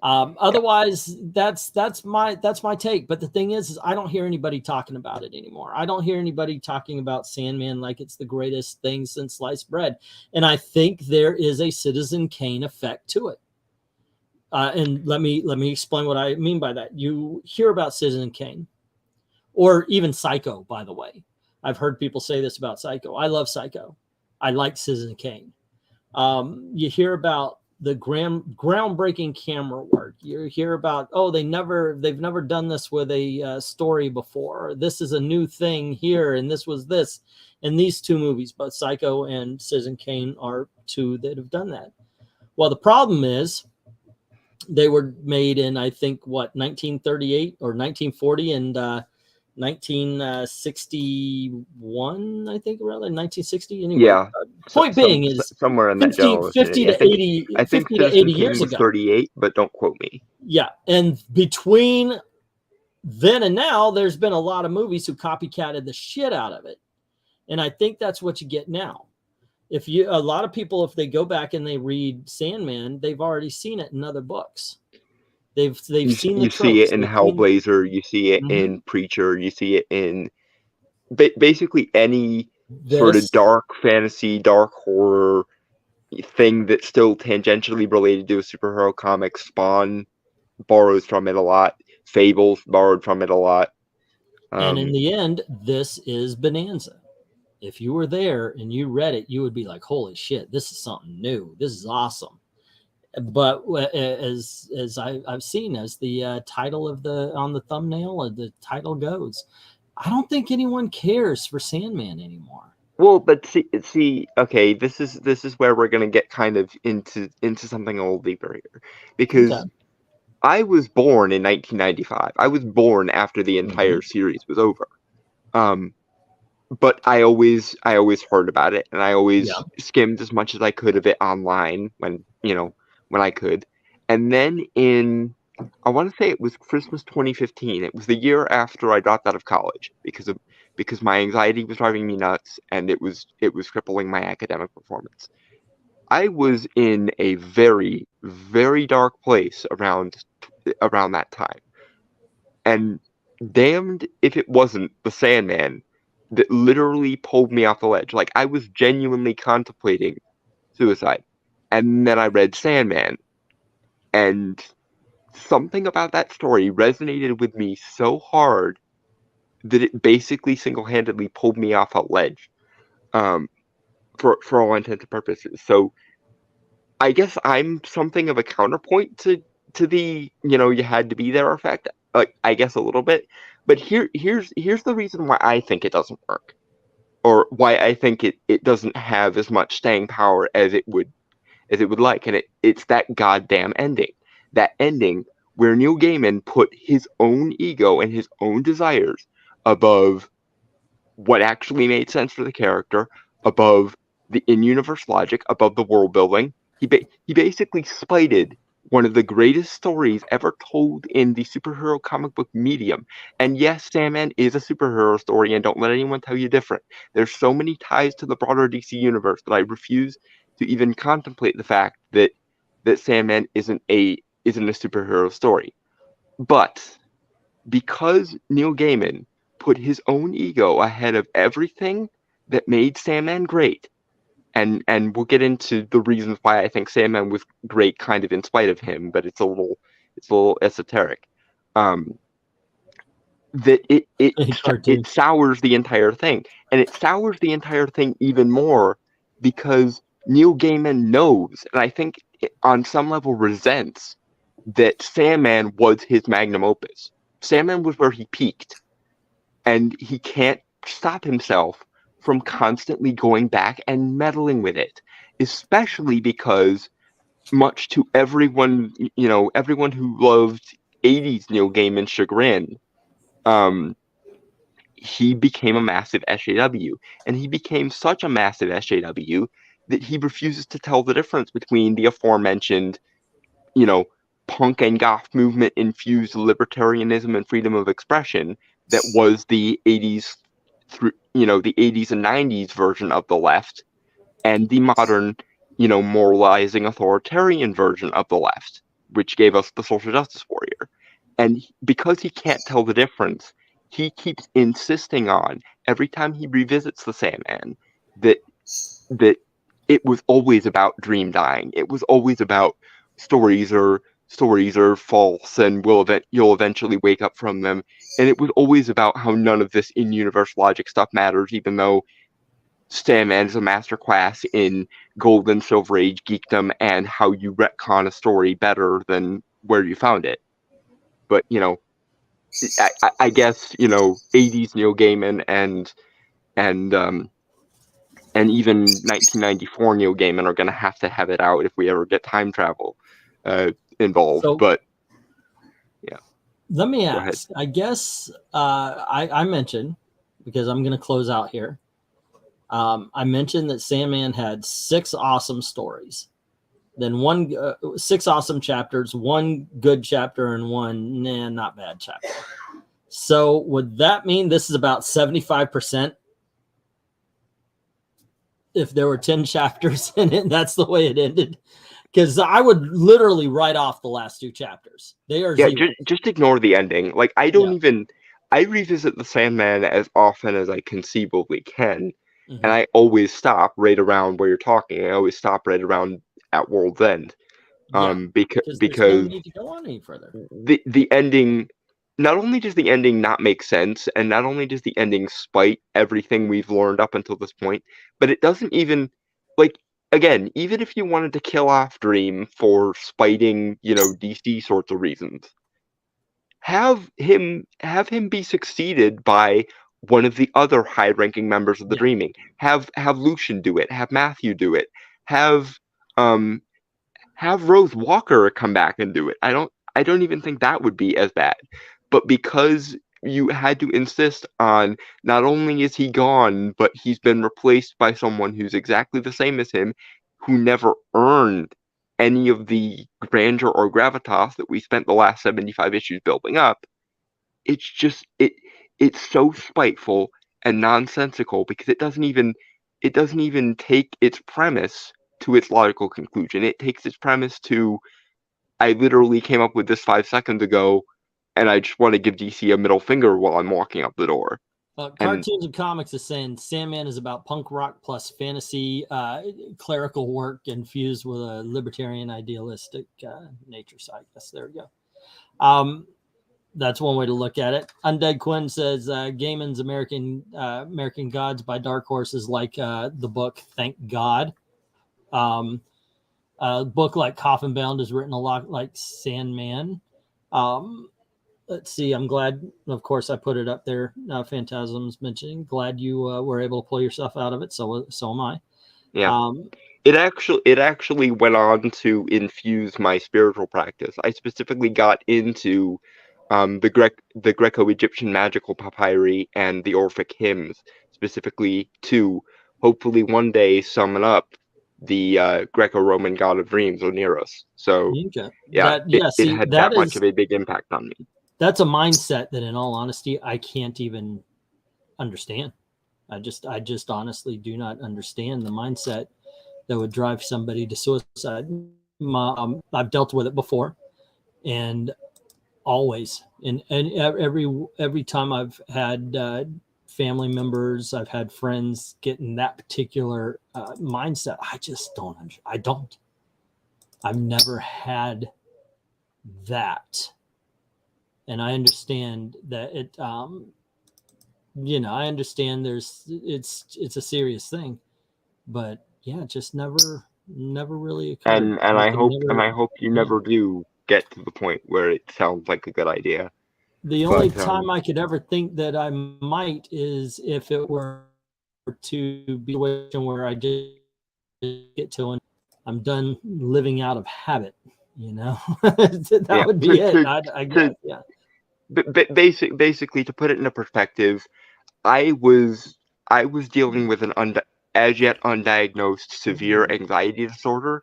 Otherwise, that's my take. But the thing is I don't hear anybody talking about it anymore. I don't hear anybody talking about Sandman like it's the greatest thing since sliced bread. And I think there is a Citizen Kane effect to it. And let me explain what I mean by that. You hear about Citizen Kane, or even Psycho, by the way. I've heard people say this about Psycho. I love Psycho. I like Citizen Kane. You hear about the groundbreaking camera work. You hear about, they've never done this with a story before. This is a new thing here, and this was this. And these 2 movies, both Psycho and Citizen Kane, are 2 that have done that. Well, the problem is they were made in, I think, 1938 or 1940, and 1961, I think, rather 1960. Anyway, Yeah. point being is somewhere in that 50 general vicinity. to 80, I think 50 to Citizen 80 Kane years was ago. 38, but don't quote me. Yeah, and between then and now, there's been a lot of movies who copycatted the shit out of it, and I think that's what you get now. A lot of people, if they go back and they read Sandman, they've already seen it in other books. They've seen the tropes. You see it in Hellblazer, you see it in Preacher, you see it in basically any sort of dark fantasy, dark horror thing that's still tangentially related to a superhero comic. Spawn borrows from it a lot. Fables borrowed from it a lot. And in the end, this is Bonanza. If you were there and you read it, you would be like, holy shit, this is something new. This is awesome. But as I've seen, as the title on the thumbnail, the title goes, I don't think anyone cares for Sandman anymore. Well, but see, okay, this is where we're gonna get kind of into something a little deeper here, because I was born in 1995. I was born after the entire series was over. But I always heard about it, and I always skimmed as much as I could of it online when I could. And then I want to say it was Christmas 2015. It was the year after I dropped out of college because my anxiety was driving me nuts, and it was crippling my academic performance. I was in a very, very dark place around that time, and damned if it wasn't the Sandman that literally pulled me off the ledge. Like, I was genuinely contemplating suicide, and then I read Sandman, and something about that story resonated with me so hard that it basically single-handedly pulled me off a ledge, for all intents and purposes. So I guess I'm something of a counterpoint to the you had to be there effect. Like, I guess a little bit, but here's the reason why I think it doesn't work, or why I think it doesn't have as much staying power as it would like, and it's that goddamn ending. That ending where Neil Gaiman put his own ego and his own desires above what actually made sense for the character, above the in-universe logic, above the world building. He basically spited one of the greatest stories ever told in the superhero comic book medium. And yes, Sandman is a superhero story, and don't let anyone tell you different. There's so many ties to the broader DC universe that I refuse to even contemplate the fact that Sandman isn't a superhero story. But because Neil Gaiman put his own ego ahead of everything that made Sandman great, and we'll get into the reasons why I think Sandman was great kind of in spite of him, but it's a little esoteric. That it sours the entire thing, and it sours the entire thing even more because Neil Gaiman knows, and I think on some level resents, that Sandman was his magnum opus. Sandman was where he peaked, and he can't stop himself from constantly going back and meddling with it, especially because, much to everyone who loved 80s Neil Gaiman's chagrin, he became a massive SJW, and he became such a massive SJW that he refuses to tell the difference between the aforementioned, punk and goth movement infused libertarianism and freedom of expression that was the 80s through the 80s and 90s version of the left, and the modern moralizing authoritarian version of the left, which gave us the social justice warrior. And because he can't tell the difference, he keeps insisting on, every time he revisits the Sandman, that it was always about dream dying. It was always about stories are false, and you'll eventually wake up from them. And it was always about how none of this in-universe logic stuff matters, even though Sandman is a masterclass in Gold and Silver Age geekdom and how you retcon a story better than where you found it. But, I guess, 80s Neil Gaiman and even 1994 Neil Gaiman are going to have it out if we ever get time travel involved. But yeah. Let me ask. I guess I mentioned, because I'm going to close out here. I mentioned that Sandman had 6 awesome stories, then 6 awesome chapters, 1 good chapter, and 1 not bad chapter. So would that mean this is about 75%? If there were 10 chapters in it, that's the way it ended. Because I would literally write off the last 2 chapters. They are just ignore the ending. Like, I don't even, I revisit the Sandman as often as I conceivably can, and I always stop right around where you're talking. I always stop right around at World's End, because there's no need to go on any further. The ending, not only does the ending not make sense, and not only does the ending spite everything we've learned up until this point, but it doesn't even, like, again, even if you wanted to kill off Dream for spiting, you know, DC sorts of reasons, have him be succeeded by one of the other high-ranking members of the Dreaming. Have Lucian do it. Have Matthew do it. Have Rose Walker come back and do it. I don't even think that would be as bad. But because you had to insist on, not only is he gone, but he's been replaced by someone who's exactly the same as him, who never earned any of the grandeur or gravitas that we spent the last 75 issues building up. It's just, it's so spiteful and nonsensical, because it doesn't even take its premise to its logical conclusion. It takes its premise to, I literally came up with this 5 seconds ago, and I just want to give DC a middle finger while I'm walking up the door. Cartoons and Comics is saying Sandman is about punk rock plus fantasy clerical work infused with a libertarian idealistic nature side. Yes, there we go. That's one way to look at it. Undead Quinn says Gaiman's American Gods by Dark Horse is like the book Thank God. A book like Coffin Bound is written a lot like Sandman. Let's see. I'm glad, of course, I put it up there. Phantasm's mentioning. Glad you were able to pull yourself out of it. So am I. Yeah. It actually went on to infuse my spiritual practice. I specifically got into the Greco-Egyptian magical papyri and the Orphic hymns, specifically to hopefully one day summon up the Greco-Roman god of dreams, Oniros. So it had that much of a big impact on me. That's a mindset that, in all honesty, I can't even understand. I just honestly do not understand the mindset that would drive somebody to suicide. I've dealt with it before, and always, and every time I've had family members, I've had friends get in that particular mindset. I just don't. I've never had that. And I understand that it, I understand it's a serious thing, but yeah, it just never really occurred. And I hope you never do get to the point where it sounds like a good idea. The only time I could ever think that I might is if it were to be a situation where I just get to, and I'm done living out of habit, that would be it. I guess, yeah. But basically, to put it into perspective, I was dealing with an as yet undiagnosed severe anxiety disorder,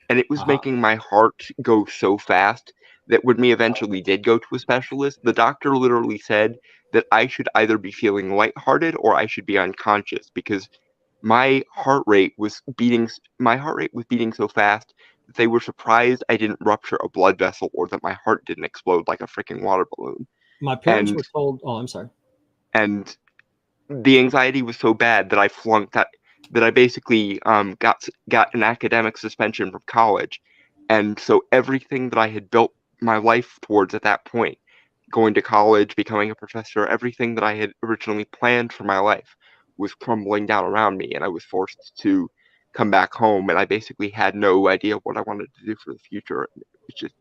and it was making my heart go so fast that when we eventually did go to a specialist, the doctor literally said that I should either be feeling lighthearted or I should be unconscious, because my heart rate was beating so fast that they were surprised I didn't rupture a blood vessel or that my heart didn't explode like a freaking water balloon. My parents were told, I'm sorry. And the anxiety was so bad that I flunked that I basically got an academic suspension from college. And so everything that I had built my life towards at that point, going to college, becoming a professor, everything that I had originally planned for my life was crumbling down around me, and I was forced to come back home, and I basically had no idea what I wanted to do for the future. It's just,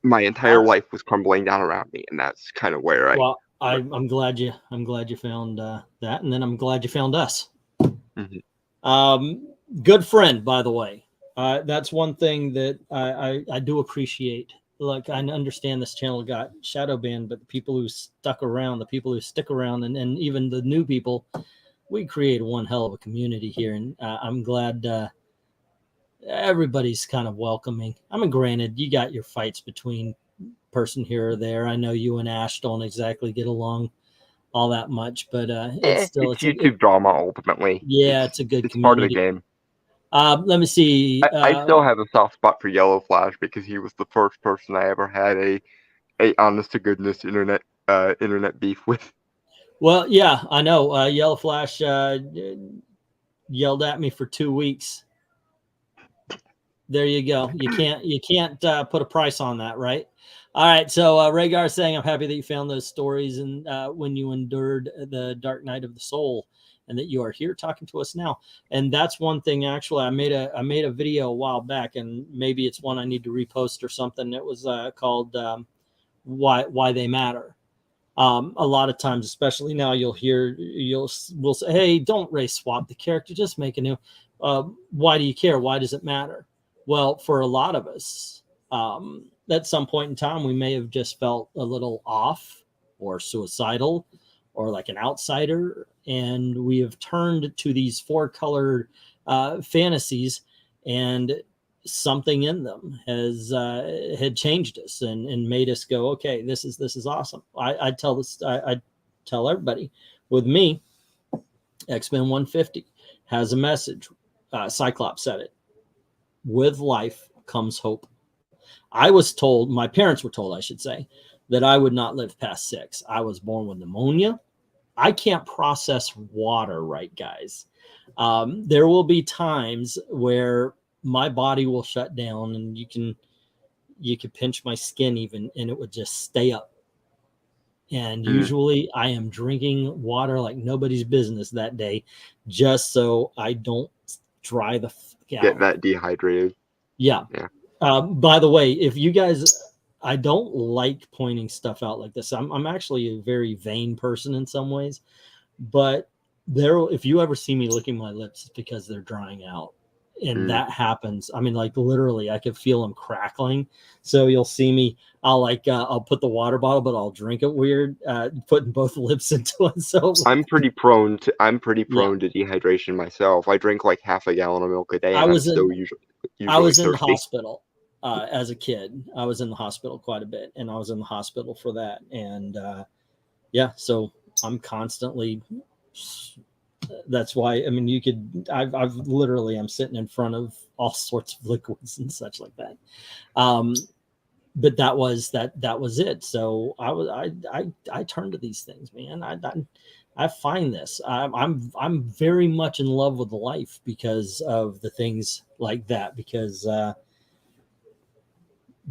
my entire life was crumbling down around me, and that's kind of where I'm glad you found that, and then I'm glad you found us. Good friend, by the way. That's one thing that I do appreciate look, I understand this channel got shadow banned, but the people who stuck around, the people who stick around, and even the new people, we create one hell of a community here. And I'm glad everybody's kind of welcoming. I mean, granted, you got your fights between person here or there. I know you and Ash don't exactly get along all that much, but it's still it's YouTube drama ultimately. Yeah, it's a good it's community. Part of the game. Let me see. I still have a soft spot for Yellow Flash because he was the first person I ever had a honest to goodness internet beef with. Well, yeah, I know. Yellow Flash yelled at me for 2 weeks. There you go. You can't put a price on that, right? All right. So Rhaegar saying, I'm happy that you found those stories and when you endured the dark night of the soul, and that you are here talking to us now. And that's one thing. Actually, I made a video a while back, and maybe it's one I need to repost or something. It was called "Why They Matter." A lot of times, especially now, we'll say, "Hey, don't race swap the character. Just make a new." Why do you care? Why does it matter? Well, for a lot of us, at some point in time, we may have just felt a little off or suicidal or like an outsider. And we have turned to these 4-color fantasies, and something in them has had changed us and made us go, okay, this is awesome. I tell everybody, with me, X-Men 150 has a message. Cyclops said it. With life comes hope. I was told, my parents were told, I should say, that I would not live past 6. I was born with pneumonia. I can't process water right, guys. There will be times where my body will shut down, and you can pinch my skin even, and it would just stay up. And usually I am drinking water like nobody's business that day, just so I don't dry the fuck out. Get that dehydrated. Yeah. By the way, if you guys, I don't like pointing stuff out like this. I'm actually a very vain person in some ways, but if you ever see me licking my lips, it's because they're drying out. And that happens. I mean, like literally, I could feel them crackling. So you'll see me. I'll put the water bottle, but I'll drink it weird, putting both lips into it. So I'm pretty prone to dehydration myself. I drink like half a gallon of milk a day, and I'm still usually I was in the thirsty. hospital as a kid. I was in the hospital quite a bit, and I was in the hospital for that. And yeah, so I'm constantly. That's why, I mean, I've literally, I'm sitting in front of all sorts of liquids and such like that. But that was it. So I turn to these things, man. I find this, I'm very much in love with life because of the things like that, because,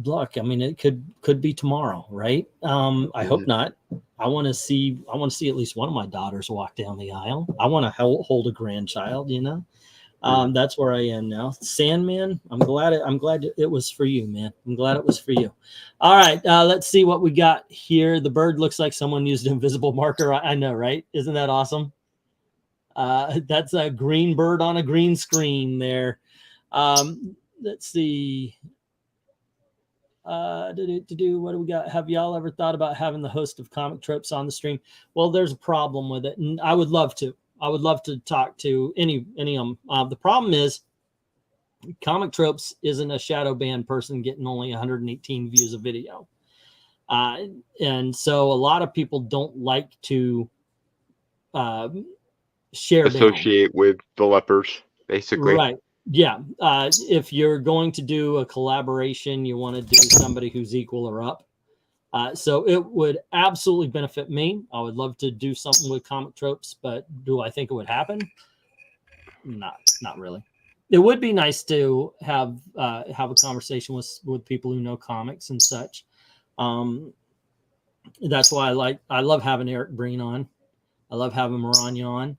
look, I mean, it could be tomorrow, right? I hope not. I want to see at least one of my daughters walk down the aisle. I want to hold a grandchild, you know. That's where I am now. Sandman, I'm glad it was for you, man. I'm glad it was for you. All right, let's see what we got here. The bird looks like someone used an invisible marker. I know, right? Isn't that awesome? That's a green bird on a green screen there. Let's see. What do we got? Have y'all ever thought about having the host of Comic Tropes on the stream? Well, there's a problem with it, and I would love to. I would love to talk to any of them. The problem is, Comic Tropes isn't a shadow banned person getting only 118 views a video, and so a lot of people don't like to associate with the lepers, basically. Right. Yeah. If you're going to do a collaboration, you want to do somebody who's equal or up. So it would absolutely benefit me. I would love to do something with Comic Tropes, but do I think it would happen? Not really. It would be nice to have a conversation with people who know comics and such. That's why I love having Eric Breen on. I love having MARANYA on.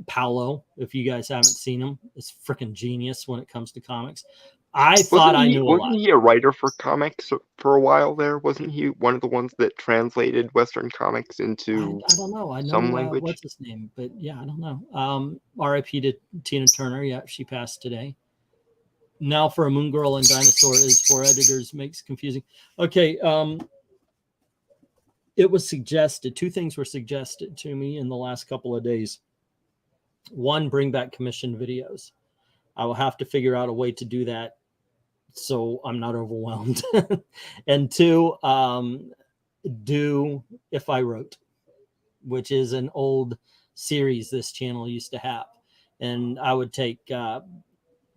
Paolo, if you guys haven't seen him, is freaking genius when it comes to comics. I thought I knew a lot. Wasn't he a writer for comics for a while there? Wasn't he one of the ones that translated Western comics into I don't know. I know some language? What's his name? But yeah, I don't know. R.I.P. to Tina Turner. Yeah, she passed today. now for a Moon Girl and Dinosaur is for editors makes confusing. Okay. It was suggested, 2 things were suggested to me in the last couple of days. 1, bring back commissioned videos. I will have to figure out a way to do that so I'm not overwhelmed. And 2, do If I Wrote, which is an old series this channel used to have. And I would take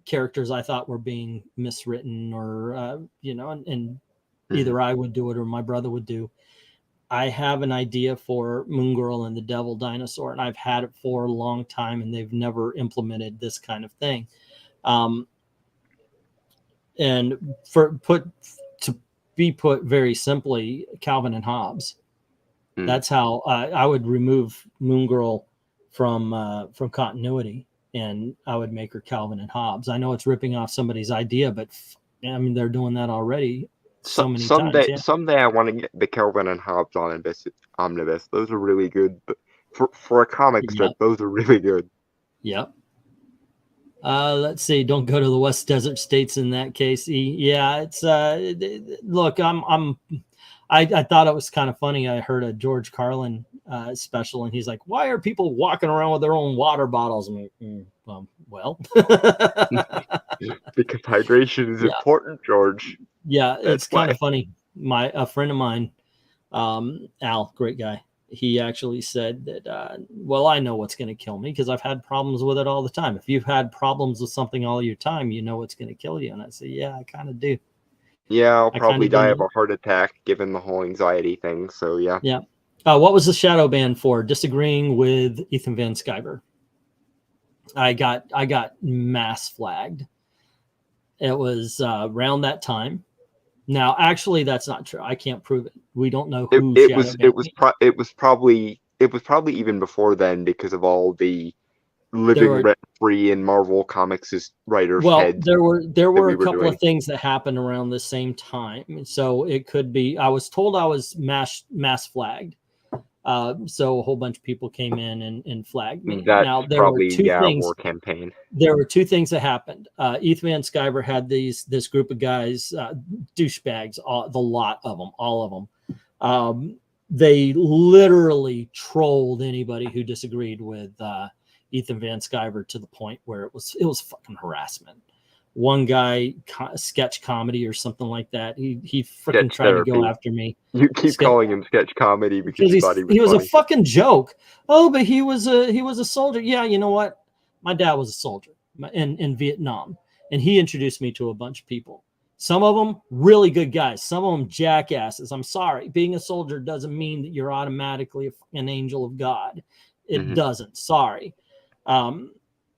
characters I thought were being miswritten or, you know, and either I would do it or my brother would do. I have an idea for Moon Girl and the Devil Dinosaur, and I've had it for a long time, and they've never implemented this kind of thing. And to be put very simply, Calvin and Hobbes. That's how I would remove Moon Girl from continuity, and I would make her Calvin and Hobbes. I know it's ripping off somebody's idea, but I mean they're doing that already. Someday I want to get the Calvin and Hobbes omnibus. Those are really good. But for a comic strip, those are really good. Yep. Let's see. Don't go to the West Desert States in that case. Yeah, it's look, I thought it was kind of funny. I heard a George Carlin special, and he's like, "Why are people walking around with their own water bottles?" I'm like, well, because hydration is important, George. Yeah, it's kind of funny. A friend of mine, Al, great guy, he actually said that, well, I know what's going to kill me because I've had problems with it all the time. If you've had problems with something all your time, you know what's going to kill you. And I say, yeah, I kind of do. Yeah, I'll probably die of a heart attack given the whole anxiety thing. So, yeah. Yeah. What was the shadow ban for? Disagreeing with Ethan Van Sciver. I got mass flagged. It was around that time. Now, actually, that's not true. I can't prove it. We don't know who it was probably even before then because of all the living rent-free in Marvel Comics' writers' heads. There were a couple of things that happened around the same time. So it could be, I was told I was mass flagged. So a whole bunch of people came in and flagged me. Now, there probably, were 2 things. War campaign. There were 2 things that happened. Ethan Van Sciver had this group of guys, douchebags, the lot of them, all of them. They literally trolled anybody who disagreed with Ethan Van Sciver to the point where it was fucking harassment. One guy, sketch comedy or something like that. He freaking tried to go after me. You keep calling him sketch comedy because he was a fucking joke. Oh, but he was a soldier. Yeah, you know what? My dad was a soldier in Vietnam, and he introduced me to a bunch of people. Some of them really good guys. Some of them jackasses. I'm sorry. Being a soldier doesn't mean that you're automatically an angel of God. It doesn't. Sorry.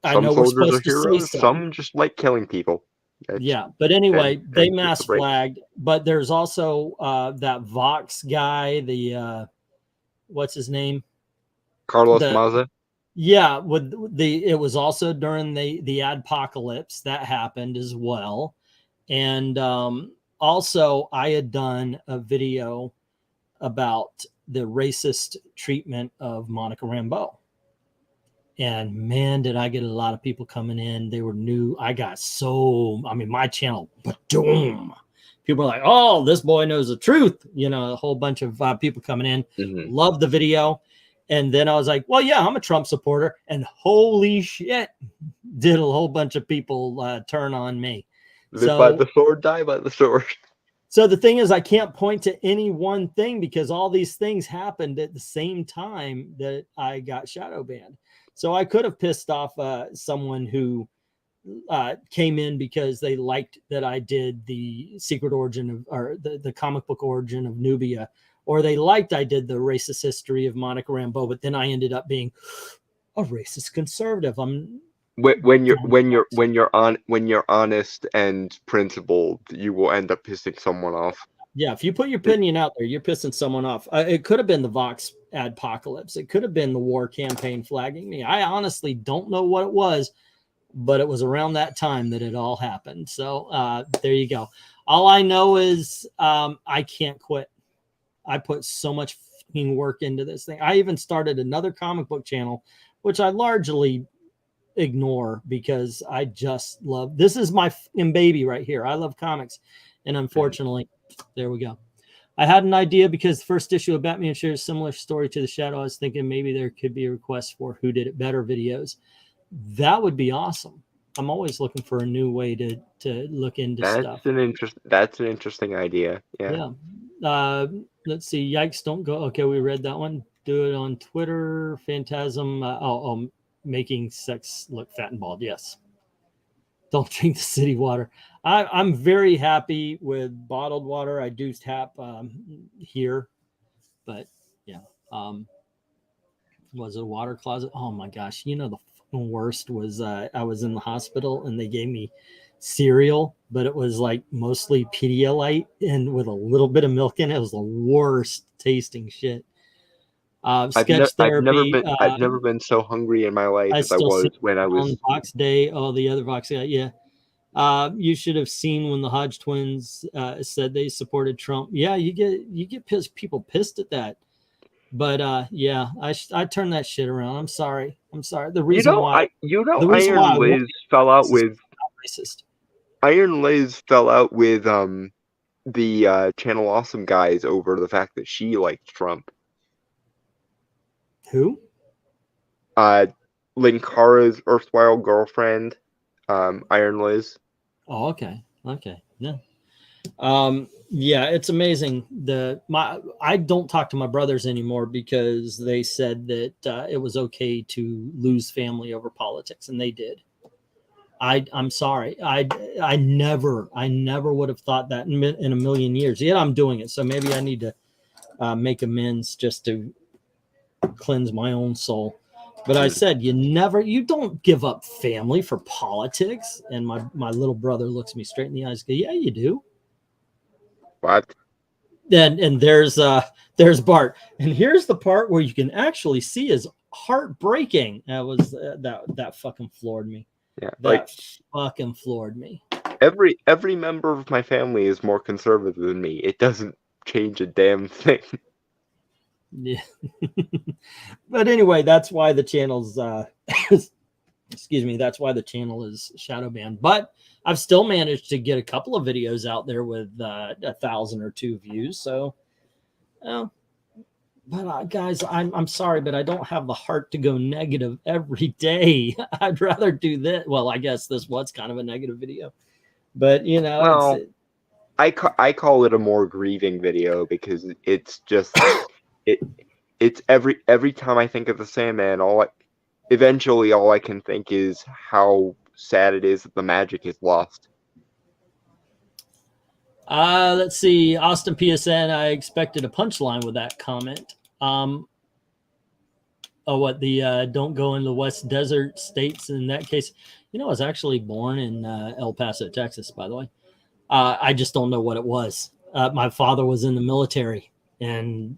I know we're supposed to say so. Some just like killing people. Yeah, but anyway, they mass flagged. But there's also that Vox guy, the what's his name? Carlos Maza. Yeah, it was also during the adpocalypse that happened as well. And also I had done a video about the racist treatment of Monica Rambeau. And man, did I get a lot of people coming in. They were new. My channel, boom. People were like, oh, this boy knows the truth. You know, a whole bunch of people coming in. Loved the video. And then I was like, well, yeah, I'm a Trump supporter. And holy shit, did a whole bunch of people turn on me. Live by the sword, die by the sword. So the thing is, I can't point to any one thing because all these things happened at the same time that I got shadow banned. So I could have pissed off someone who came in because they liked that I did the secret origin of, or the comic book origin of Nubia, or they liked I did the racist history of Monica Rambeau, but then I ended up being a racist conservative. When you're honest and principled, you will end up pissing someone off. Yeah, if you put your opinion out there, you're pissing someone off. It could have been the Vox adpocalypse. It could have been the war campaign flagging me. I honestly don't know what it was, but it was around that time that it all happened. So there you go. All I know is I can't quit. I put so much fucking work into this thing. I even started another comic book channel, which I largely ignore because I just love, this is my baby right here. I love comics. And unfortunately, there we go. I had an idea because the first issue of Batman shares a similar story to The Shadow. I was thinking maybe there could be a request for Who Did It Better videos. That would be awesome. I'm always looking for a new way to look into stuff. That's an interesting idea. Yeah. Let's see. Yikes! Don't go. Okay, we read that one. Do it on Twitter. Phantasm. Making sex look fat and bald. Yes. Don't drink the city water. I'm very happy with bottled water. I do tap here, but yeah. Was it a water closet? Oh my gosh! You know the worst was I was in the hospital and they gave me cereal, but it was like mostly Pedialyte and with a little bit of milk in it. It was the worst tasting shit. Sketch therapy. I've never been so hungry in my life as I was when I was on Box Day. Oh, the other Box Day, yeah. You should have seen when the Hodge twins said they supported Trump. Yeah, you get people pissed at that. But yeah, I turned that shit around. I'm sorry. The reason why Iron Liz fell out with racist. Iron Liz fell out with the Channel Awesome guys over the fact that she liked Trump. Who? Linkara's erstwhile girlfriend, Iron Liz. Oh, okay, yeah. Yeah, it's amazing. I don't talk to my brothers anymore because they said that it was okay to lose family over politics, and they did. I'm sorry. I never would have thought that in a million years. Yet I'm doing it, so maybe I need to make amends just to cleanse my own soul. But I said you don't give up family for politics. And my little brother looks me straight in the eyes and goes, yeah, you do. What? And there's Bart, and here's the part where you can actually see his heart breaking. That was that fucking floored me. Yeah, that fucking floored me. Every member of my family is more conservative than me. It doesn't change a damn thing. Yeah. But anyway, that's why the channel's excuse me, that's why the channel is shadow banned. But I've still managed to get a couple of videos out there with 1,000 or 2 views. So, but guys, I'm sorry, but I don't have the heart to go negative every day. I'd rather do this. Well, I guess this was kind of a negative video, but you know, well, I call it a more grieving video because it's just it's every time I think of the Sandman, eventually all I can think is how sad it is that the magic is lost. Let's see. Austin PSN, I expected a punchline with that comment. Don't go into the West Desert states in that case. You know, I was actually born in El Paso, Texas, by the way. I just don't know what it was. My father was in the military, and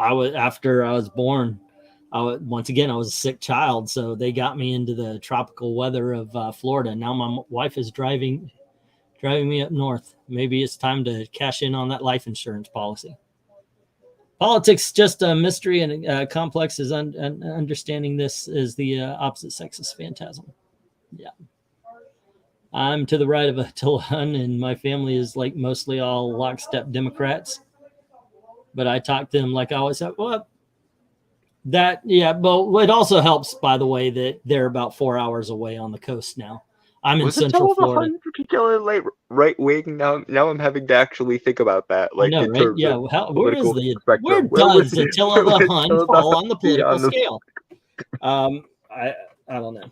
after I was born, once again, I was a sick child, so they got me into the tropical weather of Florida. Now my wife is driving me up north. Maybe it's time to cash in on that life insurance policy. Politics just a mystery, and complex is understanding this is the opposite sexist phantasm. Yeah. I'm to the right of Attila Hun, and my family is like mostly all lockstep Democrats. But I talk to them like I always have. Well, but it also helps, by the way, that they're about 4 hours away on the coast now. I'm in Central Florida. Particularly right wing. Now I'm having to actually think about that. Like, I know, right? Yeah. Where does Attila the Hun fall on the political scale? I don't know.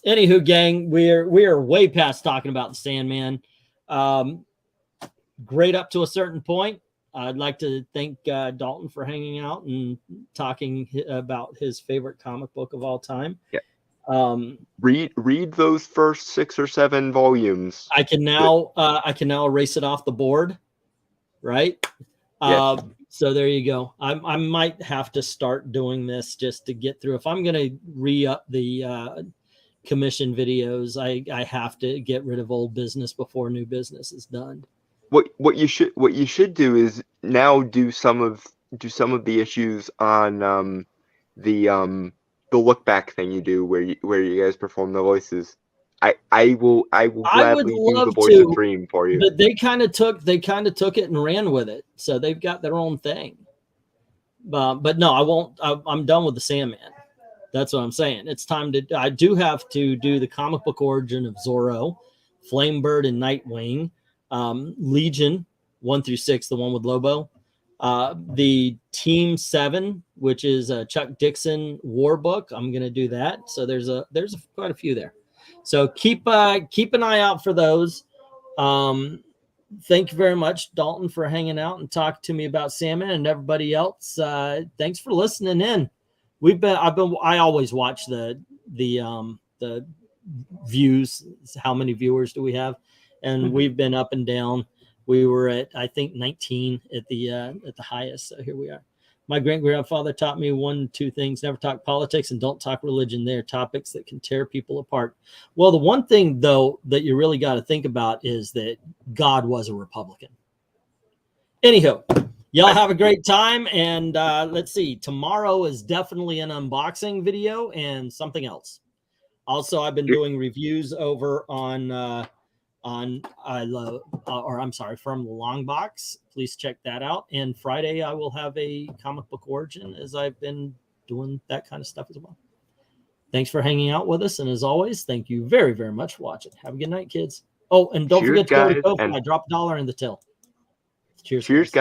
Anywho, gang, we are way past talking about the Sandman. Great up to a certain point. I'd like to thank Dalton for hanging out and talking about his favorite comic book of all time. Yeah. Read those first 6 or 7 volumes. I can now erase it off the board, right? Yes. So there you go. I might have to start doing this just to get through. If I'm gonna re-up the commission videos, I have to get rid of old business before new business is done. What you should do is now do some of the issues on the look back thing you do where you guys perform the voices. I will gladly do the voice of Dream for you. But they kind of took it and ran with it. So they've got their own thing. But no, I won't. I'm done with the Sandman. That's what I'm saying. It's time to. I do have to do the comic book origin of Zorro, Flamebird, and Nightwing, Legion 1 through 6, the one with Lobo, the Team 7, which is a Chuck Dixon war book. I'm gonna do that. So there's quite a few there. So keep an eye out for those. Thank you very much, Dalton, for hanging out and talking to me about Sandman, and everybody else. Thanks for listening in. I always watch the views. How many viewers do we have? And we've been up and down. We were at, I think, 19 at the highest. So here we are. My great-grandfather taught me 2 things: never talk politics and don't talk religion. They're topics that can tear people apart. Well, the one thing, though, that you really got to think about is that God was a Republican. Anyhow, y'all have a great time. And let's see. Tomorrow is definitely an unboxing video and something else. Also, I've been doing reviews over on from the Long Box. Please check that out. And Friday I will have a comic book origin, as I've been doing that kind of stuff as well. Thanks for hanging out with us, and as always, thank you very, very much for watching. Have a good night, kids. Oh, and don't forget to go to Ko-Fi. Drop $1 in the till. Cheers, guys.